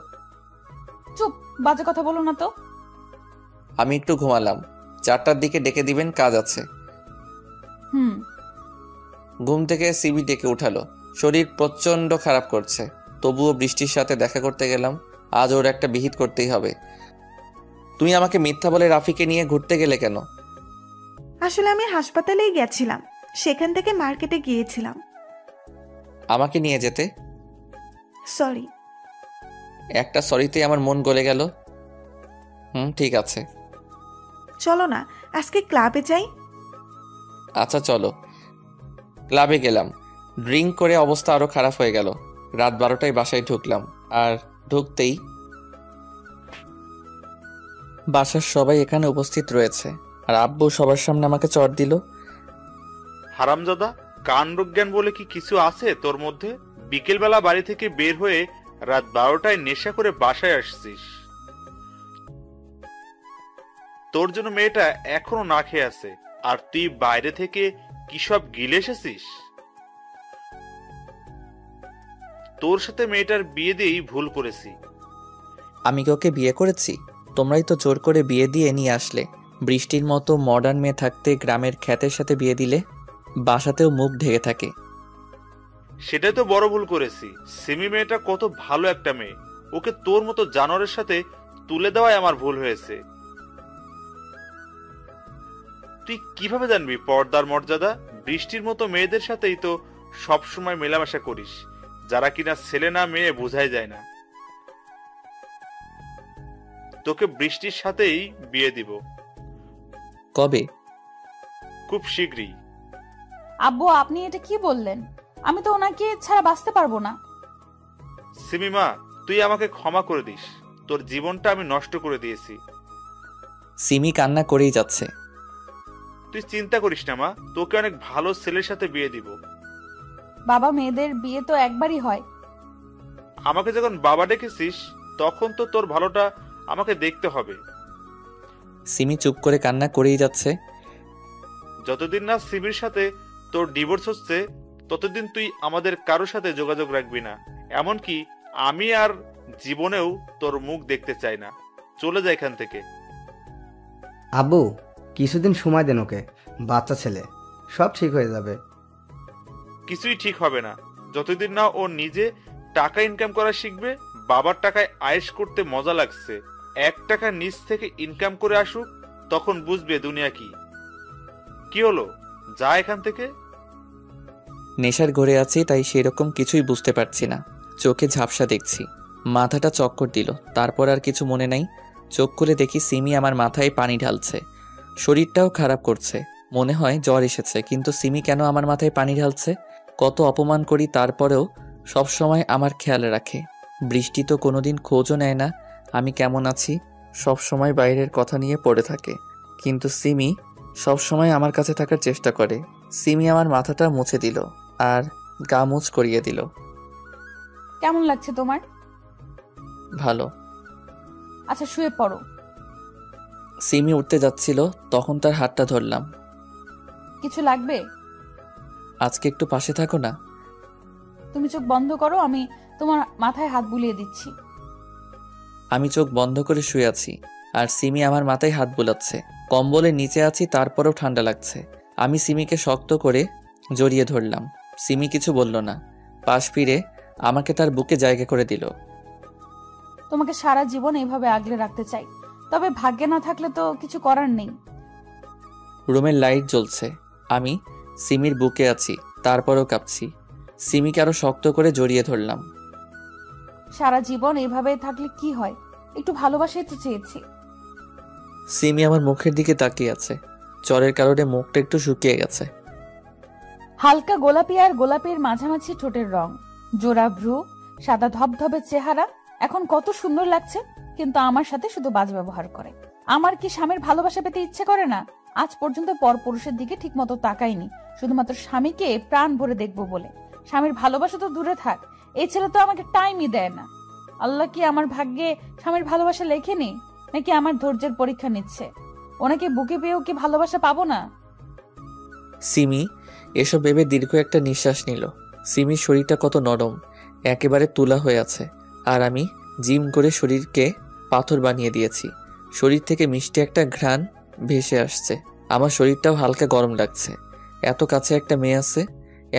চুপ, বাজে কথা বলো না তো। আমি একটু ঘুমালাম। 4টার দিকে ডেকে দিবেন, কাজ আছে। ঘুম থেকে সিমি ডেকে উঠালো। শরীর প্রচন্ড খারাপ করছে, তবুও বৃষ্টির সাথে দেখা করতে গেলাম। আজ ওর একটা বিহিত করতেই হবে। তুমি আমাকে মিথ্যা বলে রাফিকে নিয়ে ঘুরতে গেলে কেন? আসলে আমি হাসপাতালেই গেছিলাম, সেখান থেকে মার্কেটে গিয়েছিলাম। আমাকে নিয়ে যেতে? সরি। একটা সরিতে আমার মন গলে গেল। ঠিক আছে। চলো না, আজকে ক্লাবে যাই। আচ্ছা চলো। ক্লাবে গেলাম। ড্রিঙ্ক করে অবস্থা আরো খারাপ হয়ে গেল। রাত 12টায় বাসায় ঢুকলাম। আর ঢুকতেই বাসার সবাই এখানে উপস্থিত রয়েছে, আর আব্বু সবার সামনে আমাকে চড় দিল। হারামজাদা, কাণ্ডজ্ঞান বলে কি কিছু আছে তোর মধ্যে? বিকেলবেলা বাড়ি থেকে বের হয়ে রাত 12টায় নেশা করে বাসায় আসছিস। তোর জন্য মেয়েটা এখনো না খেয়ে আছে, আর তুই বাইরে থেকে কি সব গিলে এসেছিস? তোর সাথে মেয়েটার বিয়ে দিয়েই ভুল করেছি। আমি কি ওকে বিয়ে করেছি? তোমরাই তো জোর করে বিয়ে দিয়ে নিয়ে আসলে। বৃষ্টির মতো মডার্ন মেয়ে থাকতে গ্রামের খ্যাতের সাথে বিয়ে দিলে। বাসাতেও মুখ ঢেকে থাকে। সেটাই তো বড় ভুল করেছি। সিমি মেয়েটা কত ভালো একটা মেয়ে, ওকে তোর মতো জানোয়ারের সাথে তুলে দেওয়াই আমার ভুল হয়েছে। তুই কিভাবে জানবি পর্দার মর্যাদা? বৃষ্টির মতো মেয়েদের সাথেই তো সবসময় মেলামেশা করিস, যারা কিনা ছেলে না মেয়ে বোঝাই যায় না। তোকে বৃষ্টির সাথেই বিয়ে দিব। কবে? খুব শীঘ্রই। আব্বু, আপনি এটা কি বললেন? আমি তো ওনাকে ছাড়া বাঁচতে পারবো না। সিমিমা, তুই আমাকে ক্ষমা করে দিস। তোর জীবনটা আমি নষ্ট করে দিয়েছি। সিমি কান্না করেই যাচ্ছে। তুই চিন্তা করিস না মা, তোকে অনেক ভালো ছেলের সাথে বিয়ে দিব। বাবা, মেয়েদের বিয়ে তো একবারই হয়। আমাকে যখন বাবা ডেকেছিস, তখন তো তোর ভালোটা আমাকে দেখতে হবে। সিমি চুপ করে কান্না করেই যাচ্ছে। যতদিন না সিমির সাথে তোর ডিভোর্স হচ্ছে, ততদিন তুই আমাদের কারোর সাথে যোগাযোগ রাখবি না। এমনকি আমি আর জীবনেও তোর মুখ দেখতে চাই না। চলে যা এখান থেকে। আব্বু, কিছুদিন সময় দেন ওকে। বাচ্চা ছেলে, সব ঠিক হয়ে যাবে। কিছুই ঠিক হবে না যতদিন না ও নিজে টাকা ইনকাম করা শিখবে। বাবার টাকায় আয়েশ করতে মজা লাগছে। 1 টাকা নিজ থেকে ইনকাম করে আসুক, তখন বুঝবে দুনিয়া কি। কি হলো, যা এখান থেকে। নেশার ঘরে আছি, তাই সেরকম কিছুই বুঝতে পারছি না। চোখে ঝাপসা দেখছি, মাথাটা চক্কর দিল। তারপর আর কিছু মনে নাই। চোখ খুলে দেখি সিমি আমার মাথায় পানি ঢালছে। শরীরটাও খারাপ করছে, মনে হয় জ্বর এসেছে। কিন্তু সিমি কেন আমার মাথায় পানি ঢালছে? কত অপমান করি, তারপরেও সবসময় আমার খেয়াল রাখে। বৃষ্টি তো কোনোদিন খোঁজও নেয় না আমি কেমন আছি। সবসময় বাইরের কথা নিয়ে পড়ে থাকে। কিন্তু সিমি সবসময় আমার কাছে থাকার চেষ্টা করে। সিমি আমার মাথাটা মুছে দিল আর গা মুছ করিয়ে দিল। কেমন লাগছে তোমার? ভালো। আচ্ছা শুয়ে পড়ো। সিমি উঠতে যাচ্ছিল, তখন তার হাতটা ধরলাম। কিছু লাগবে? আজকে একটু পাশে থাকো না। তুমি চোখ বন্ধ করো, আমি তোমার মাথায় হাত বুলিয়ে দিচ্ছি। আমি চোখ বন্ধ করে শুয়ে আছি, আর সিমি আমার মাথায় হাত বুলাচ্ছে। কম্বলের নিচে আছি, তারপরেও ঠান্ডা লাগছে। আমি সিমিকে শক্ত করে জড়িয়ে ধরলাম। সিমি কিছু বলল না, পাশ ফিরে আমাকে তার বুকে জায়গা করে দিল। তোমাকে সারা জীবন এইভাবে আগলে রাখতে চাই, তবে ভাগ্যে না থাকলে তো কিছু করার নেই। রুমের লাইট জ্বলছে, আমি সিমির বুকে আছি, তারপরেও কাঁপছি। সিমিকে আরো শক্ত করে জড়িয়ে ধরলাম। সারা জীবন এইভাবে থাকলে কি হয়? একটু ভালোবাসাই তো চেয়েছি। সিমি আমার মুখের দিকে তাকিয়ে আছে, জ্বরের কারণে মুখটা একটু শুকিয়ে গেছে। হালকা গোলাপি আর গোলাপির মাঝামাঝি ঠোঁটের রং, জোড়া ভ্রু, সাদা ধবধবে চেহারা, এখন কত সুন্দর লাগছে। কিন্তু আমার সাথে শুধু বাজ ব্যবহার করে। আমার কি স্বামীর ভালোবাসা পেতে ইচ্ছে করে না? আজ পর্যন্ত পরপুরুষের দিকে ঠিক মতো তাকাইনি, শুধুমাত্র স্বামীকে প্রাণ ভরে দেখবো বলে। স্বামীর ভালোবাসা তো দূরে থাক, এই ছেলে তো আমাকে টাইমই দেয় না। আল্লাহ কি আমার ভাগ্যে স্বামীর ভালোবাসা লেখেনি, নাকি আমার ধৈর্যের পরীক্ষা নিচ্ছে? ওনাকে বুকে পেয়েও কি ভালোবাসা পাবো না? সিমি এসব ভেবে দীর্ঘ একটা নিঃশ্বাস নিল। সিমির শরীরটা কত নরম, একেবারে তুলা হয়ে আছে, আর আমি জিম করে শরীরকে পাথর বানিয়ে দিয়েছি। শরীর থেকে মিষ্টি একটা ঘ্রাণ ভেসে আসছে। আমার শরীরটাও হালকা গরম লাগছে। এত কাছে একটা মেয়ে আছে,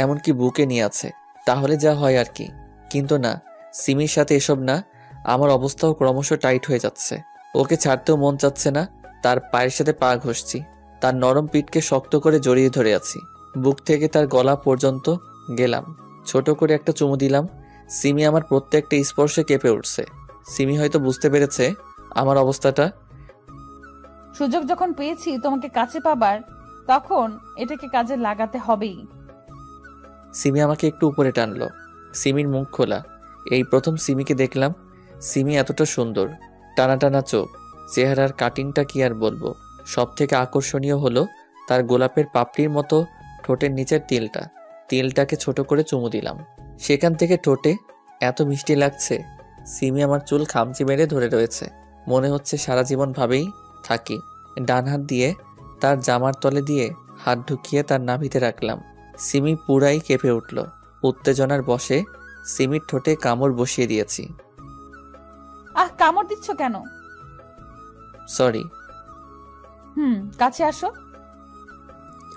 এমনকি বুকে নিয়ে আছে, তাহলে যা হয় আর কি। কিন্তু না, সিমির সাথে এসব না। আমার অবস্থাও ক্রমশ টাইট হয়ে যাচ্ছে। ওকে ছাড়তেও মন চাচ্ছে না। তার পায়ের সাথে পা ঘষছি, তার নরম পিঠকে শক্ত করে জড়িয়ে ধরে আছি। বুক থেকে তার গলা পর্যন্ত গেলাম, ছোট করে একটা চুমু দিলাম। সিমি আমার প্রত্যেকটা স্পর্শে কেঁপে উঠছে। সিমি হয়তো বুঝতে পেরেছে আমার অবস্থাটা। সুযোগ যখন পেয়েছি তোমাকে কাছে পাবার, তখন এটাকে কাজে লাগাতে হবেই। সিমি আমাকে একটু উপরে টানলো। সিমির মুখ খোলা, এই প্রথম সিমিকে দেখলাম। সিমি এতটা সুন্দর, টানা টানা চোখ, চেহারার কাটিংটা কি আর বলবো। সব থেকে আকর্ষণীয় হলো তার গোলাপের পাপড়ির মতো ঠোঁটের নিচের তিলটা। তিলটাকে ছোট করে চুমু দিলাম। সেখান থেকে ঠোঁটে এত মিষ্টি লাগছে। সিমি আমার চুল খামচি মেরে ধরে রয়েছে, মনে হচ্ছে সারা জীবন ভাবেই থাকি। ডান হাত দিয়ে তার জামার তলে দিয়ে হাত ঢুকিয়ে তার নাভিতে রাখলাম। সিমি পুরাই কেঁপে উঠল। উত্তেজনার বশে সিমির ঠোঁটে কামড় বসিয়ে দিয়েছি। আহ, কামড় দিচ্ছ কেন? সরি। কাছে আসো।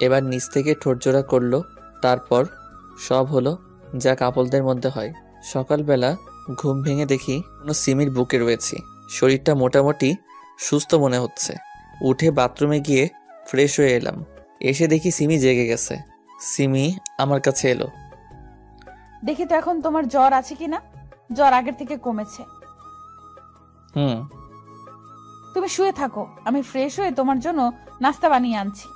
এবার নিচ থেকে ঠোঁট জোড়া করলো। তারপর সব হলো যা কাপলদের মধ্যে হয়। সকালবেলা ঘুম ভেঙে দেখি কোনো সিমির বুকে রয়েছি। শরীরটা মোটামুটি সুস্থ মনে হচ্ছে। উঠে বাথরুমে গিয়ে ফ্রেশ হয়ে এলাম। এসে দেখি সিমি জেগে গেছে। সিমি আমার কাছে এলো। দেখি তো এখন তোমার জ্বর আছে কিনা। জ্বর আগের থেকে কমেছে। তুমি শুয়ে থাকো, আমি ফ্রেশ হয়ে তোমার জন্য নাস্তা বানিয়ে আনছি।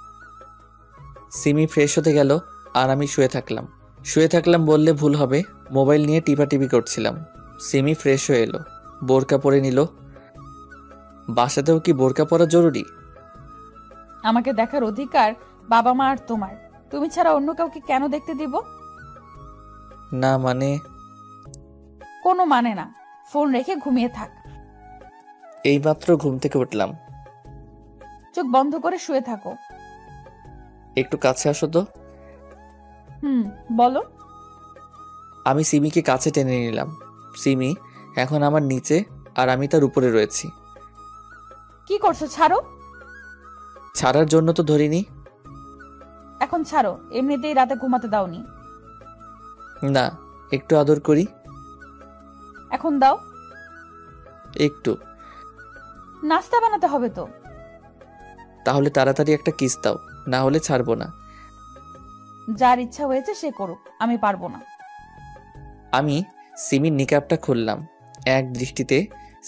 সিমি ফ্রেশ হতে গেল, আর আমি শুয়ে থাকলাম বললে ভুল হবে। মোবাইল নিয়ে টিপাটিপি করছিলাম। সিমি ফ্রেশ হয়ে এলো, বোরকা পরে নিল। বাসাতেও কি বোরকা পরা জরুরি? আমাকে দেখার অধিকার বাবা মা আর তোমার। তুমি ছাড়া অন্য কাউকে কেন দেখতে দিব? না মানে? কোনো মানে না। ফোন রেখে ঘুমিয়ে থাক। এইমাত্র ঘুম থেকে উঠলাম। চোখ বন্ধ করে শুয়ে থাকো। একটু কাছে আসো তো। বলো। আমি সিমিকে কাছে টেনে নিলাম। সিমি এখন আমার নিচে, আর আমি তার উপরে রয়েছি। কি করছো? ছাড়ো। ছাড়ার জন্য তো ধরিনি। এখন ছাড়ো, এমনিতেই রাতে ঘুমাতে দাওনি। না, একটু আদর করি। এখন দাও। একটু। নাস্তা বানাতে হবে তো। তাহলে তাড়াতাড়ি একটা কিস দাও, না হলে ছাড়বো না। যার ইচ্ছা হয়েছে সে করুক, আমি পারবো না। আমি সিমির নিকাবটা খুললাম। এক দৃষ্টিতে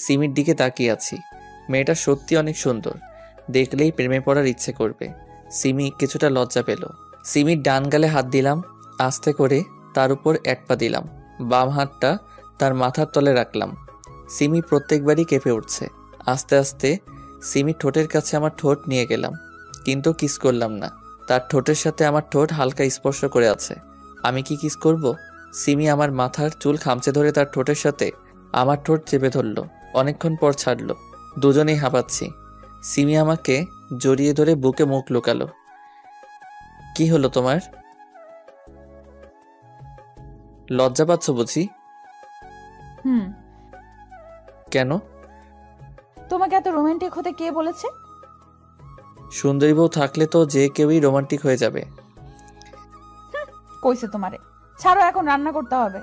সিমির দিকে তাকিয়ে আছি। মেয়েটা সত্যি অনেক সুন্দর, দেখলেই প্রেমে পড়ার ইচ্ছে করবে। সিমি কিছুটা লজ্জা পেল। সিমির ডান গালে হাত দিলাম, আস্তে করে তার উপর এক পা দিলাম। বাম হাতটা তার মাথার তলে রাখলাম। সিমি প্রত্যেকবারই কেঁপে উঠছে। আস্তে আস্তে সিমির ঠোঁটের কাছে আমার ঠোঁট নিয়ে গেলাম, কিন্তু কিস করলাম না। তার ঠোঁটের সাথে আমার ঠোঁট হালকা স্পর্শ করে আছে। আমি কি কিস করব? সিমি আমার মাথার চুল খামচে ধরে তার ঠোঁটের সাথে আমার ঠোঁট চেপে ধরল। অনেকক্ষণ পর ছাড়লো। দুজনেই হাঁপাচ্ছি। সিমি আমাকে জড়িয়ে ধরে বুকে মুখ লুকালো। কি হলো তোমার? লজ্জা পাচ্ছ বুঝি? হুম। কেন? তোমাকে এত রোমান্টিক হতে কে বলেছে? সুন্দরী বউ থাকলে তো যে কেউই রোমান্টিক হয়ে যাবে। কইছে তোমারে। ছাড়ো, এখন রান্না করতে হবে।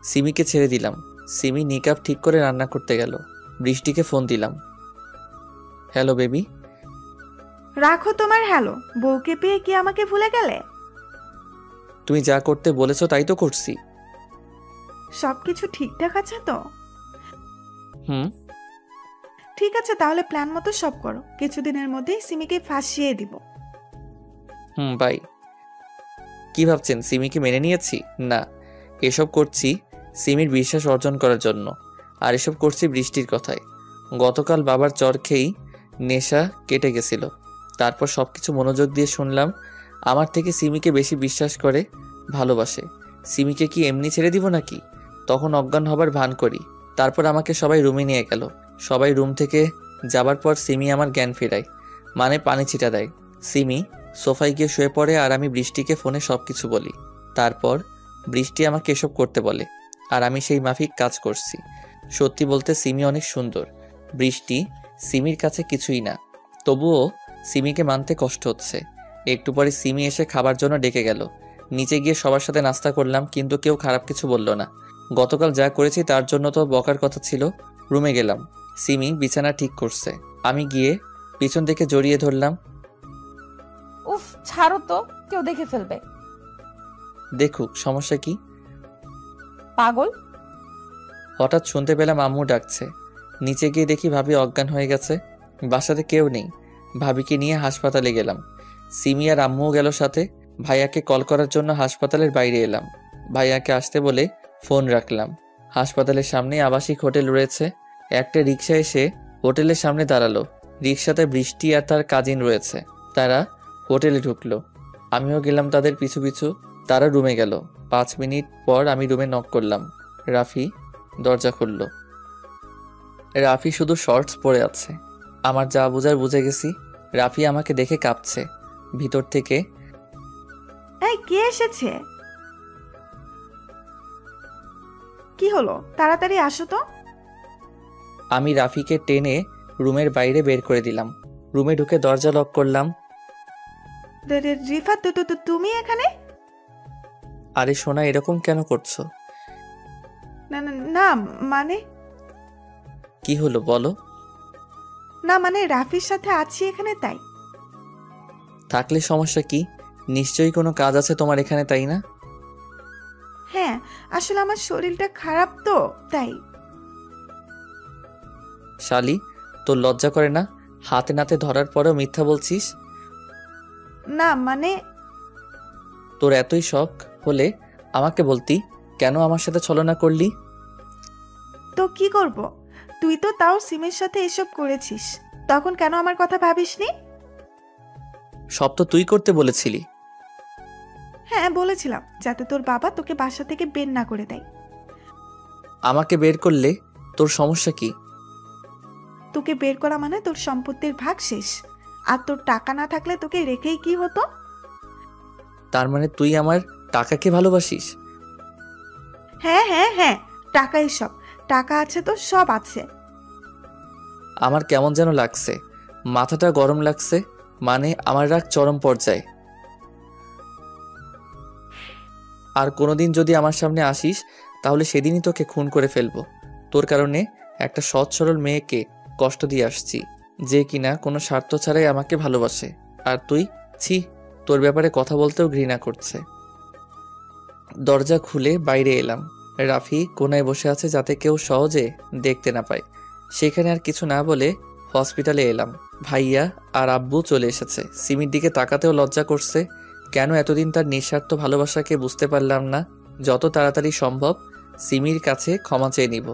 সিমিকে ছেড়ে দিলাম। সিমি নিকাপ ঠিক করে রান্না করতে গেল। বৃষ্টিকে ফোন দিলাম। Hello baby. রাখো তোমার হ্যালো, বউকে পেয়ে কি আমাকে ভুলে গেলে? তুমি যা করতে বলেছো তাই তো করছি। সবকিছু ঠিকঠাক আছে তো? হুম। ঠিক আছে, তাহলে প্ল্যান মতো সব করো। কিছুদিনের মধ্যেই সিমিকে ফাঁসিয়ে দিব। বাই। কি ভাবছেন সিমিকে মেনে নিয়েছি? না, এসব করছি সিমির বিশ্বাস অর্জন করার জন্য। আর এসব করছি বৃষ্টির কথায়। গতকাল বাবার চর খেয়েই নেশা কেটে গেছিল। তারপর সবকিছু মনোযোগ দিয়ে শুনলাম আমার থেকে সিমিকে বেশি বিশ্বাস করে, ভালোবাসে। সিমিকে কি এমনি ছেড়ে দিব নাকি? তখন অজ্ঞান হবার ভান করি। তারপর আমাকে সবাই রুমে নিয়ে গেল। সবাই রুম থেকে যাবার পর সিমি আমার জ্ঞান ফেরায়, মানে পানি ছিটা দেয়। সিমি সোফায় গিয়ে শুয়ে পড়ে আর আমি বৃষ্টিকে ফোনে সবকিছু বলি। তারপর বৃষ্টি আমাকে এসব করতে বলে আর আমি সেই মাফিক কাজ করছি। সত্যি বলতে সিমি অনেক সুন্দর। বৃষ্টি সিমির কাছে কিছুই না, তবুও সিমিকে মানতে কষ্ট হচ্ছে। একটু পরে সিমি এসে খাবার জন্য ডেকে গেল। নিচে গিয়ে সবার সাথে নাস্তা করলাম, কিন্তু কেউ খারাপ কিছু বলল না। গতকাল যা করেছি তার জন্য তো বকার কথা ছিল। রুমে গেলাম, সিমি বিছানা ঠিক করছে। আমি গিয়ে পিছন থেকে জড়িয়ে ধরলাম। উফ, ছাড়ো তো, কেউ দেখে ফেলবে। দেখুক, সমস্যা কি? পাগল। হঠাৎ শুনতে পেলাম আম্মু ডাকছে। নিচে গিয়ে দেখি ভাবি অজ্ঞান হয়ে গেছে। বাসাতে কেউ নেই। ভাবিকে নিয়ে হাসপাতালে গেলাম। সিমি আর আম্মুও গেল সাথে। ভাইয়াকে কল করার জন্য হাসপাতালের বাইরে এলাম। ভাইয়াকে আসতে বলে ফোন রাখলাম। হাসপাতালের সামনে আবাসিক হোটেল রয়েছে। একটা রিক্সা এসে হোটেলের সামনে দাঁড়ালো। রিক্সাতে বৃষ্টি আর তার কাজিন রয়েছে। তারা হোটেলে ঢুকলো। আমিও গেলাম তাদের পিছু পিছু। তারা রুমে গেল। 5 মিনিট পর আমি রুমে নক করলাম। রাফি দরজা খুলল। রাফি শুধু শর্টস পরে আছে। আমার যা বোঝার বুঝে গেছি। রাফি আমাকে দেখে কাঁপছে। ভিতর থেকে, এই কে এসেছে? কি হলো, তাড়াতাড়ি আসো তো। আমি রাফিকে টেনে রুমের বাইরে বের করে দিলাম। রুমে ঢুকে দরজা লক করলাম। রিফাত, তুমি এখানে? আরে সোনা, এরকম কেন করছো? না না না, মানে কি হলো বলো? না মানে রাফির সাথে আছি এখানে, তাই। থাকলে সমস্যা কি? নিশ্চয়ই কোনো কাজ আছে তোমার এখানে, তাই না? হ্যাঁ, আসলে আমার শরীরটা খারাপ তো, তাই। শালি, তোর লজ্জা করে না? হাতে নাতে ধরার পরেও মিথ্যা বলছিস। না মানে, তোর এতই শখ হলে আমাকে বলতি, কেন আমার সাথে ছলনা করলি? তো কি করব? তুই তো তাও সিমের সাথে এসব করেছিস, তখন কেন আমার কথা ভাবিসনি? সব তো তুই করতে বলেছিলি। হ্যাঁ বলেছিলাম, যাতে তোর বাবা তোকে বাসা থেকে বের না করে দেয়। আমাকে বের করলে তোর সমস্যা কি? তোকে বের করা মানে তোর সম্পত্তির ভাগ শেষ। আর তোর টাকা না থাকলে তোকে রেখেই কি হতো? তার মানে তুই আমার টাকাকে ভালোবাসিস? হ্যাঁ হ্যাঁ হ্যাঁ, টাকাই সব। টাকা আছে তো সব আছে। আমার কেমন যেন লাগছে, মাথাটা গরম লাগছে। মানে আমার রাগ চরম পর্যায়ে। আর কোনোদিন যদি আমার সামনে আসিস তাহলে সেদিনই তোকে খুন করে ফেলবো। তোর কারণে একটা সৎ সরল মেয়েকে কষ্ট দিয়ে আসছি, যে কিনা কোনো স্বার্থ ছাড়াই আমাকে ভালোবাসে। আর তুই, ছি, তোর ব্যাপারে কথা বলতেও ঘৃণা করছে। দরজা খুলে বাইরে এলাম। রাফি কোনায় বসে আছে, যাতে কেউ সহজে দেখতে না পায়। সেখানে আর কিছু না বলে হসপিটালে এলাম। ভাইয়া আর আব্বু চলে এসেছে। সিমির দিকে তাকাতেও লজ্জা করছে। কেন এতদিন তার নিঃস্বার্থ ভালোবাসাকে বুঝতে পারলাম না। যত তাড়াতাড়ি সম্ভব সিমির কাছে ক্ষমা চেয়ে নিব।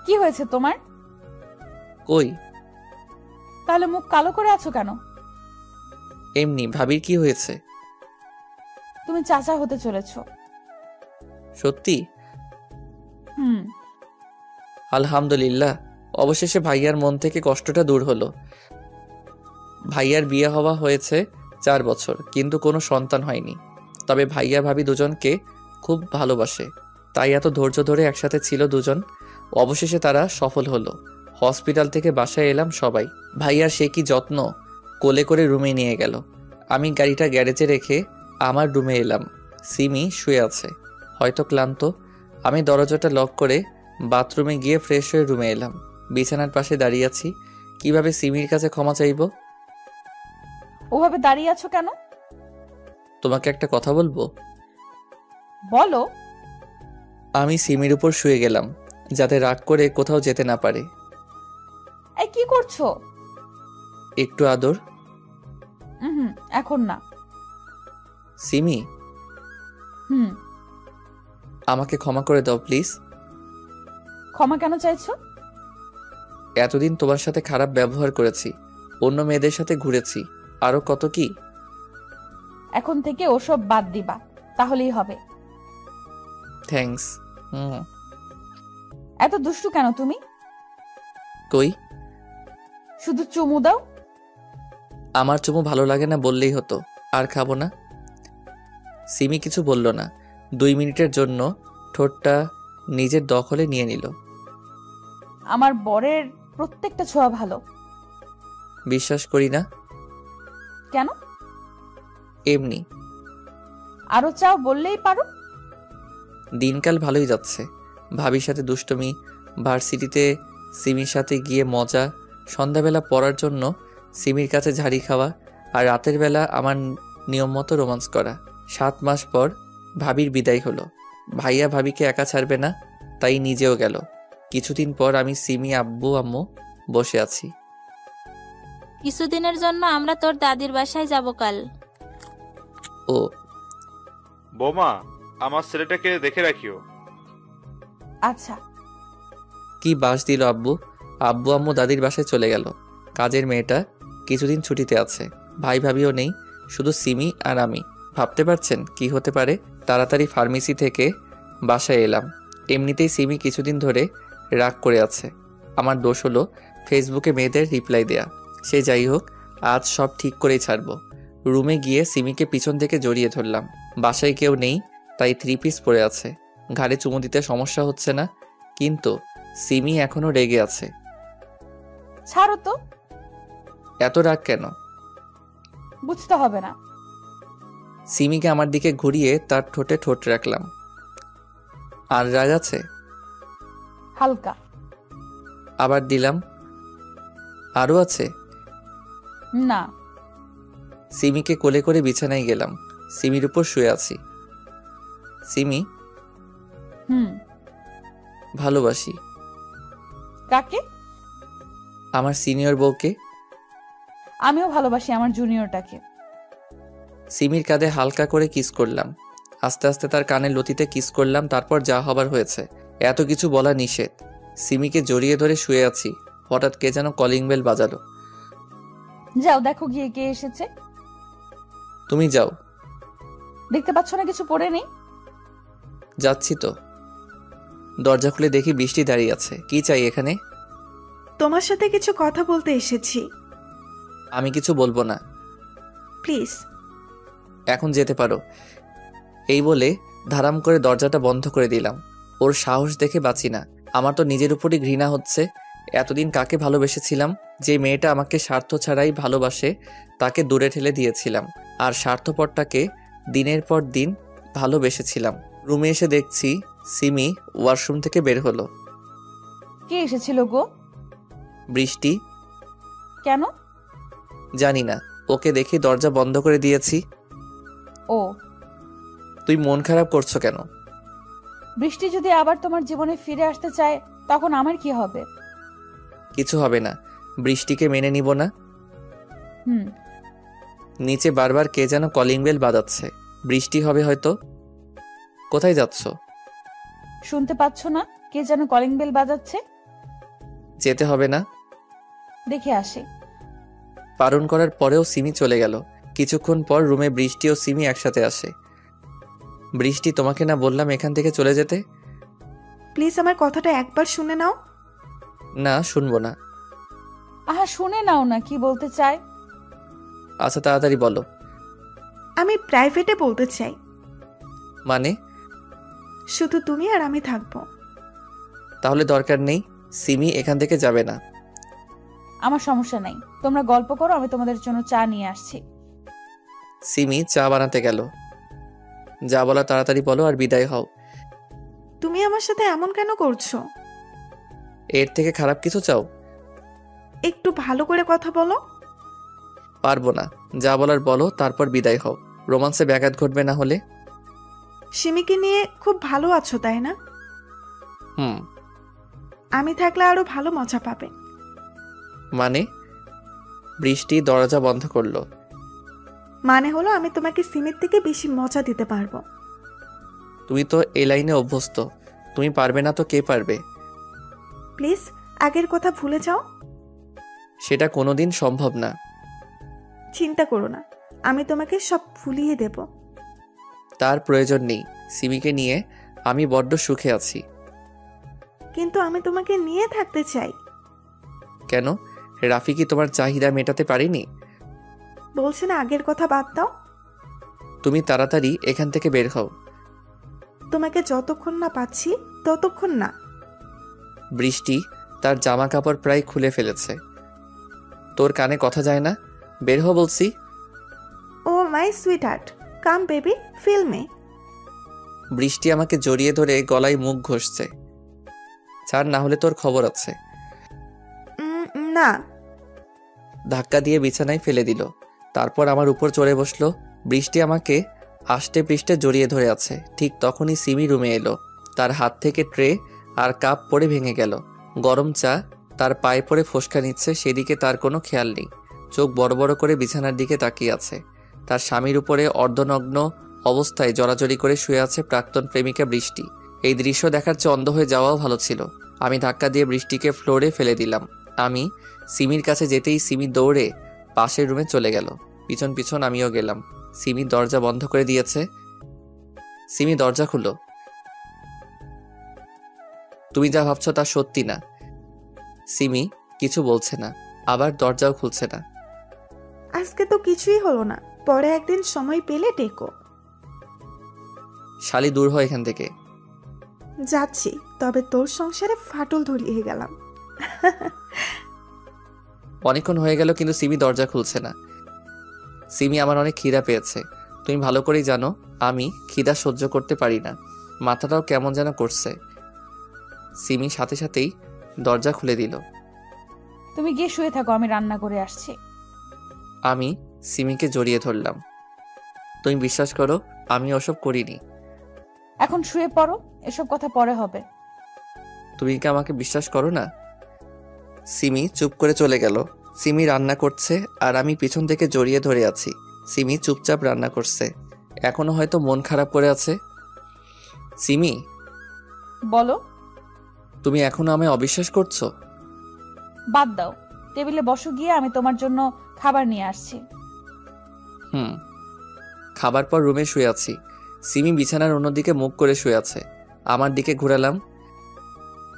কি হয়েছে তোমার? কই? তাহলে মুখ কালো করে আছো কেন? এমনি। ভাবির কি হয়েছে? তুমি চাচা হতে চলেছ। সত্যি? হুম। আলহামদুলিল্লাহ, অবশেষে ভাইয়ার মন থেকে কষ্টটা দূর হলো। ভাইয়ার বিয়ে হওয়া হয়েছে 4 বছর, কিন্তু কোনো সন্তান হয়নি। তবে ভাইয়া ভাবি দুজনকে খুব ভালোবাসে, তাই এত ধৈর্য ধরে একসাথে ছিল দুজন। অবশেষে তারা সফল হলো। হসপিটাল থেকে বাসায় এলাম সবাই। ভাইয়ার সে কি যত্ন, কোলে করে রুমে নিয়ে গেল। আমি গাড়িটা গ্যারেজে রেখে আমার রুমে এলাম। সিমি শুয়ে আছে, হয়তো ক্লান্ত। আমি দরজাটা লক করে বাথরুমে গিয়ে ফ্রেশ হয়ে রুমে এলাম। বিছানার পাশে দাঁড়িয়ে আছি। কিভাবে সিমির কাছে ক্ষমা চাইবো? ওভাবে দাঁড়িয়ে আছো কেন? তোমাকে একটা কথা বলবো? বলো। আমি সিমির উপর শুয়ে গেলাম, যাতে রাগ করে কোথাও যেতে না পারে। এই কি করছো? একটু আদর। হুম, এখন না। সিমি, হুম। আমাকে ক্ষমা করে দাও প্লিজ। ক্ষমা কেন চাইছো? এতদিন তোমার সাথে খারাপ ব্যবহার করেছি, অন্য মেয়েদের সাথে ঘুরেছি, আরো কত কি। এখন থেকে ওসব বাদ দিবা, তাহলেই হবে। থ্যাঙ্কস। এত দুষ্টু কেন তুমি? কই? শুধু চুমু দাও। আমার চুমু ভালো লাগে না বললেই হতো, আর খাবো না। সিমি কিছু বলল না। 2 মিনিটের জন্য ঠোঁটটা নিজের দখলে নিয়ে নিল। আমার বরের প্রত্যেকটা ছোঁয়া ভালো। বিশ্বাস করি না। কেন? এমনি। আরো চাও বললেই পারো। দিনকাল ভালোই যাচ্ছে। ভাবির সাথে দুষ্টমি, ভার্সিটিতে সিমির সাথে গিয়ে মজা, সন্ধ্যাবেলা পড়ার জন্য সিমির কাছে ঝাড়ি খাওয়া, আর রাতের বেলা আমার নিয়ম মতো রোমান্স করা। 7 মাস পর ভাবির বিদায় হলো। ভাইয়া ভাবিকে একা ছাড়বে না, তাই নিজেও গেল। কিছুদিন পর আমি, সিমি, আব্বু আম্মু বসে আছি। কিছুদিনের জন্য আমরা তোর দাদির বাসায় যাব কাল। ও বোমা, আমার ছেলেটাকে দেখে রাখিও। আচ্ছা। কি বাস দিল আব্বু। আব্বু আম্মু দাদির বাসায় চলে গেল। কাজের মেয়েটা কিছুদিন ছুটিতে আছে। ভাই ভাবিও নেই, শুধু সিমি আর আমি। ভাবতে পারছেন কি হতে পারে? তাড়াতাড়ি ফার্মেসি থেকে বাসায় এলাম। এমনিতেই সিমি কিছুদিন ধরে রাগ করে আছে। আমার দোষ হলো ফেসবুকে মেয়েদের রিপ্লাই দেয়া। সে যাই হোক, আজ সব ঠিক করেই ছাড়বো। রুমে গিয়ে সিমিকে পিছন থেকে জড়িয়ে ধরলাম। বাসায় কেউ নেই, তাই 3 পিস পরে আছে। ঘাড়ে চুমু দিতে সমস্যা হচ্ছে না, কিন্তু সিমি এখনো রেগে আছে। ছাড়ো তো। এত রাগ কেন? বুঝতে হবে না। সিমিকে আমার দিকে ঘুরিয়ে তার ঠোঁটে ঠোঁট রাখলাম। আর রাগ আছে? হালকা। আবার দিলাম। আরও আছে? না। সিমিকে কোলে করে বিছানায় গেলাম। সিমির উপর শুয়ে আছি। সিমি, হুম। ভালোবাসি। কাকে? আমার সিনিয়র বউকে। আমিও ভালোবাসি আমার জুনিয়রটাকে। সিমির কাঁধে হালকা করে কিস করলাম। আস্তে আস্তে তার কানের লতিতে কিস করলাম। তারপর যা হবার হয়েছে। এত কিছু বলা নিষেধ। সিমিকে জড়িয়ে ধরে শুয়ে আছি। হঠাৎ কে যেন কলিং বেল বাজালো। যাও দেখো গিয়ে কে এসেছে। তুমি যাও। দেখতে পাচ্ছ না কিছু পড়ে নেই? যাচ্ছি তো। দরজা খুলে দেখি বৃষ্টি দাঁড়িয়ে আছে। কি চাই এখানে? তোমার সাথে কিছু কথা বলতে এসেছি। আমি কিছু বলবো না। প্লিজ। এখন যেতে পারো। এই বলে ধারাম করে দরজাটা বন্ধ করে দিলাম। ওর সাহস দেখে বাঁচি না। আমার তো নিজের উপরই ঘৃণা হচ্ছে। এতদিন কাকে ভালোবেসেছিলাম? যে মেয়েটা আমাকে স্বার্থ ছাড়াই ভালোবাসে, তাকে দূরে ঠেলে দিয়েছিলাম। আর স্বার্থপরটাকে দিনের পর দিন ভালোবেসেছিলাম। রুমে এসে দেখছি সিমি ওয়াশরুম থেকে বের হলো। কে এসেছিল গো? বৃষ্টি। কেন? জানি না, ওকে দেখে দরজা বন্ধ করে দিয়েছি। ও। তুই মন খারাপ করছো কেন? বৃষ্টি যদি আবার তোমার জীবনে ফিরে আসতে চায়, তখন আমার কি হবে? কিছু হবে না। বৃষ্টিকে মেনে নিব না। হুম। নিচে বারবার কে যেন কলিং বেল বাজাচ্ছে। বৃষ্টি হবে হয়তো। কোথায় যাচ্ছ? শুনতে পাচ্ছ না কে যেন কলিং বেল বাজাচ্ছে? যেতে হবে না। দেখে আসি। বারণ করার পরেও সিমি চলে গেল। কিছুক্ষণ পর রুমে বৃষ্টি ও সিমি একসাথে আসে। বৃষ্টি, তোমাকে না বললাম এখান থেকে চলে যেতে? প্লিজ আমার কথাটা একবার শুনে নাও। না, শুনবো না। আহা, শুনে নাও না কি বলতে চায়। আচ্ছা, তাড়াতাড়ি বলো। আমি প্রাইভেটে বলতে চাই। মানে? শুধু তুমি আর আমি থাকবো। তাহলে দরকার নেই, সিমি এখান থেকে যাবে না। আমার সমস্যা নাই, তোমরা গল্প করো, আমি তোমাদের জন্য চা নিয়ে আসছি। সিমি চা বানাতে গেল। যা বলা তাড়াতাড়ি বলো আর বিদায় হও। তুমি আমার সাথে এমন কেন করছো? এর থেকে খারাপ কিছু চাও? একটু ভালো করে কথা বলো। পারবো না, যা বলার বলো, তারপর বিদায় হও। রোমান্সে ব্যাঘাত ঘটবে না হলে। সিমিকে নিয়ে খুব ভালো আছো তাই না? হুম। আমি থাকলে আরো ভালো মজা পাবে। মানে? বৃষ্টি দরজা বন্ধ করলো। মানে হলো আমি তোমাকে সিমির থেকে বেশি মজা দিতে পারবো। তুমি তো এই লাইনে অভ্যস্ত, তুমি পারবে না তো কে পারবে? প্লিজ আগের কথা ভুলে যাও। সেটা কোনোদিন সম্ভব না। চিন্তা করো না, আমি তোমাকে সব ভুলিয়ে দেব। তার প্রয়োজন নেই, সিমিকে নিয়ে আমি বড্ড সুখে আছি। কিন্তু আমি তোমাকে নিয়ে থাকতে চাই। কেন? রাফি কি তোমার চাহিদা মেটাতে পারেনি? বলছে না আগের কথা বাদ দাও। তুমি তাড়াতাড়ি এখান থেকে বের হও। তোমাকে যতক্ষণ না পাচ্ছি ততক্ষণ না। বৃষ্টি তার জামা কাপড় প্রায় খুলে ফেলেছে। তোর কানে কথা যায় না? বের হও বলছি। Oh my sweetheart, come baby, feel me. বৃষ্টি আমাকে জড়িয়ে ধরে গলায় মুখ ঘষছে। ছাড়, না হলে তোর খবর আছে। না। ধাক্কা দিয়ে বিছানায় ফেলে দিল, তারপর আমার উপর চড়ে বসলো। বৃষ্টি আমাকে আষ্টে পৃষ্ঠে জড়িয়ে ধরে আছে। ঠিক তখনই সিমি রুমে এলো। তার হাত থেকে ট্রে আর কাপ পড়ে ভেঙে গেল। গরম চা তার পায়ে পড়ে ফোসকা নিচ্ছে, সেদিকে তার কোনো খেয়াল নেই। চোখ বড় বড় করে বিছানার দিকে তাকিয়ে আছে। তার স্বামীর উপরে অর্ধনগ্ন অবস্থায় জড়াজড়ি করে শুয়ে আছে প্রাক্তন প্রেমিকা বৃষ্টি। এই দৃশ্য দেখার চেয়ে অন্ধ হয়ে যাওয়াও ভালো ছিল। আমি ধাক্কা দিয়ে বৃষ্টিকে ফ্লোরে ফেলে দিলাম। আমি সিমির কাছে যেতেই সিমি দৌড়ে পাশের রুমে চলে গেল। পিছন পিছন আমিও গেলাম। সিমি দরজা বন্ধ করে দিয়েছে। সিমি, দরজা খুলো। তুমি যা ভাবছো তা সত্যি না। সিমি কিছু বলছে না, আবার দরজাও খুলছে না। আজকে তো কিছুই হলো না, পরে একদিন সময় পেলে ডেকো। শালি, দূর হয় এখান থেকে। যাচ্ছি, তবে তোর সংসারে ফাটল ধরিয়ে গেলাম। অনেকক্ষণ হয়ে গেল কিন্তু সিমি দরজা খুলছে না। সিমি, আমার অনেক খিদা পেয়েছে। তুমি ভালো করেই জানো আমি খিদা সহ্য করতে পারি না। মাথাটাও কেমন যেন করছে। সিমি সাথে সাথেই দরজা খুলে দিল। তুমি গিয়ে শুয়ে থাকো, আমি রান্না করে আসছি। আমি সিমিকে জড়িয়ে ধরলাম। তুমি বিশ্বাস করো, আমি ওসব করিনি। এখন শুয়ে পড়ো, এসব কথা পরে হবে। তুমি কি আমাকে বিশ্বাস করো না? সিমি চুপ করে চলে গেল। সিমি রান্না করছে আর আমি পিছন থেকে জড়িয়ে ধরে আছি। সিমি চুপচাপ রান্না করছে, এখনো হয়তো মন খারাপ করে আছে। সিমি, বলো। তুমি এখনো আমায় অবিশ্বাস করছো? বাদ দাও, টেবিলে বসো গিয়ে, আমি তোমার জন্য খাবার নিয়ে আসছি। খাবার পর রুমে শুয়ে আছি। সিমি বিছানার অন্যদিকে মুখ করে শুয়ে আছে। আমার দিকে ঘুরালাম।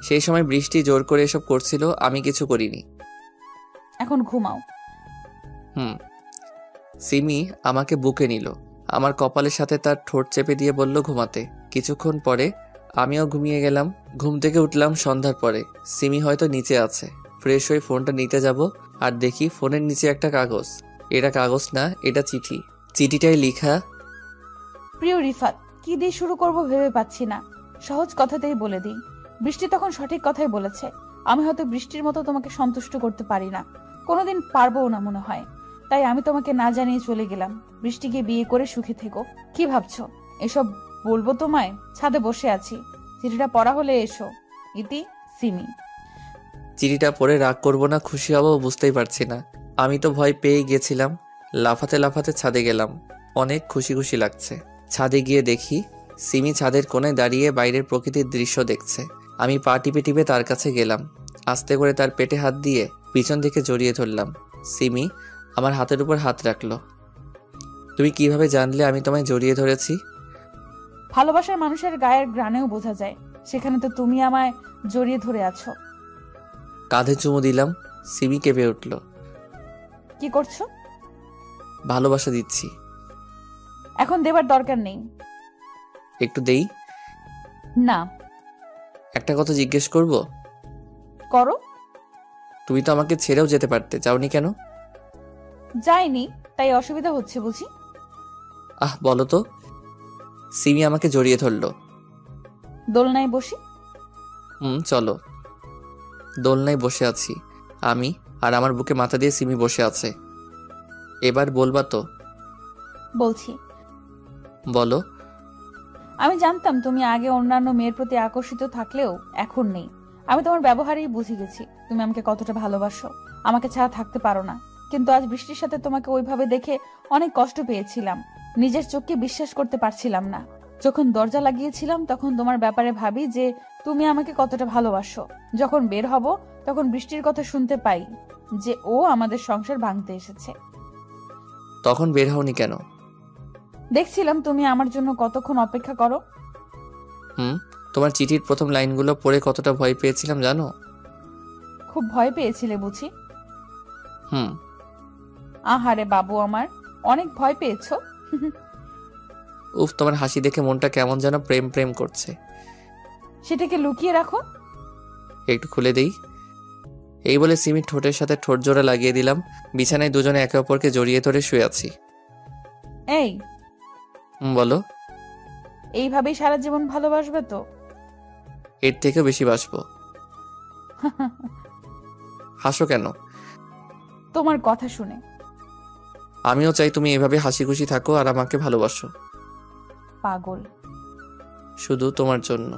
সেই সময় বৃষ্টি জোর করে এসব করছিল, আমি কিছু করিনি। এখন ঘুমাও। সিমি আমাকে বুকে নিল, আমার কপালের সাথে তার ঠোঁট চেপে দিয়ে বলল ঘুমাতে। কিছুক্ষণ পরে আমিও ঘুমিয়ে গেলাম। ঘুম থেকে উঠলাম সন্ধ্যার পরে। সিমি হয়তো নিচে আছে। ফ্রেশ হয়ে ফোনটা নিতে যাব আর দেখি ফোনের নিচে একটা কাগজ। এটা কাগজ না, এটা চিঠি। চিঠিটায় লেখা, প্রিয় রিফাত। কি দিয়ে শুরু করব ভেবে পাচ্ছি না, সহজ কথাতেই বলে দিই। বৃষ্টি তখন সঠিক কথাই বলেছে। আমি হয়তো বৃষ্টির মতো তোমাকে সন্তুষ্ট করতে পারি না, কোনোদিন পারবও না মনে হয়। তাই আমি তোমাকে না জানিয়ে চলে গেলাম। বৃষ্টিকে বিয়ে করে সুখে থেকো। কি ভাবছো এসব বলবো তোমায়? ছাদে বসে আছি, চিঠিটা পড়া হলে এসো। ইতি, সিমি। চিঠিটা পড়ে রাগ করবো না খুশি হবো বুঝতেই পারছি না। আমি তো ভয় পেয়ে গেছিলাম। লাফাতে লাফাতে ছাদে গেলাম। অনেক খুশি খুশি লাগছে। ছাদে গিয়ে দেখি সিমি ছাদের কোণে দাঁড়িয়ে বাইরের প্রকৃতির দৃশ্য দেখছে। আমি পা টিপে টিপে তার কাছে গেলাম। আস্তে করে তার পেটে হাত দিয়ে পিছন থেকে জড়িয়ে ধরলাম। সিমি আমার হাতের উপর হাত রাখলো। তুমি কিভাবে জানলে আমি তোমায় জড়িয়ে ধরেছি? ভালোবাসার মানুষের গায়ের গ্রানেও বোঝা যায়। সেখানে তো তুমি আমায় জড়িয়ে ধরে আছো। কাঁধে চুমু দিলাম। সিমি কেঁপে উঠল। কি করছো? ভালোবাসা দিচ্ছি। এখন দেবার দরকার নেই। একটু দেই। না। একটা কথা জিজ্ঞেস করব? করো। তুমি তো আমাকে ছেড়েও যেতে পারতে, যাওনি কেন? যাইনি, তাই অসুবিধা হচ্ছে বুঝি? বলো তো। সিমি আমাকে জড়িয়ে ধরলো। দোলনায় বসি? চলো। দোলনায় বসে আছি আমি, আর আমার বুকে মাথা দিয়ে সিমি বসে আছে। এবার বলবা তো? বলছি। বলো। আমি জানতাম তুমি আগে অন্যান্য মেয়ের প্রতি আকর্ষিত থাকলেও এখন নেই। আমি তোমার ব্যবহারেই বুঝে গেছি তুমি আমাকে কতটা ভালোবাসো, আমাকে ছাড়া থাকতে পারো না। কিন্তু আজ বৃষ্টির সাথে তোমাকে ওইভাবে দেখে অনেক কষ্ট পেয়েছিলাম। নিজের চোখকে বিশ্বাস করতে পারছিলাম না। যখন দরজা লাগিয়েছিলাম তখন তোমার ব্যাপারে ভাবি যে তুমি আমাকে কতটা ভালোবাসো। যখন বের হব তখন বৃষ্টির কথা শুনতে পাই যে ও আমাদের সংসার ভাঙতে এসেছে। তখন বের হওনি কেন? দেখছিলাম তুমি আমার জন্য কতক্ষণ অপেক্ষা করো। তোমার চিঠির প্রথম লাইনগুলো পড়ে কতটা ভয় পেয়েছিলাম জানো? খুব ভয় পেয়েছিলে বুঝি? হুম। আহারে বাবু আমার, অনেক ভয় পেয়েছো। উফ, তোমার হাসি দেখে মনটা কেমন যেন প্রেম প্রেম করছে। সেটাকে লুকিয়ে রাখো। একটু খুলে দেই। এই বলে সিমির ঠোঁটের সাথে ঠোঁট জোড়া লাগিয়ে দিলাম। বিছানায় দুজনে একে অপরকে জড়িয়ে ধরে শুয়ে আছি। এই বলো। এইভাবেই সারা জীবন ভালোবাসবে তো? এর থেকেও বেশি বাসবো। হাসো কেন? তোমার কথা শুনে। আমিও চাই তুমি এভাবে হাসি খুশি থাকো আর আমাকে ভালোবাসো। পাগল। শুধু তোমার জন্য।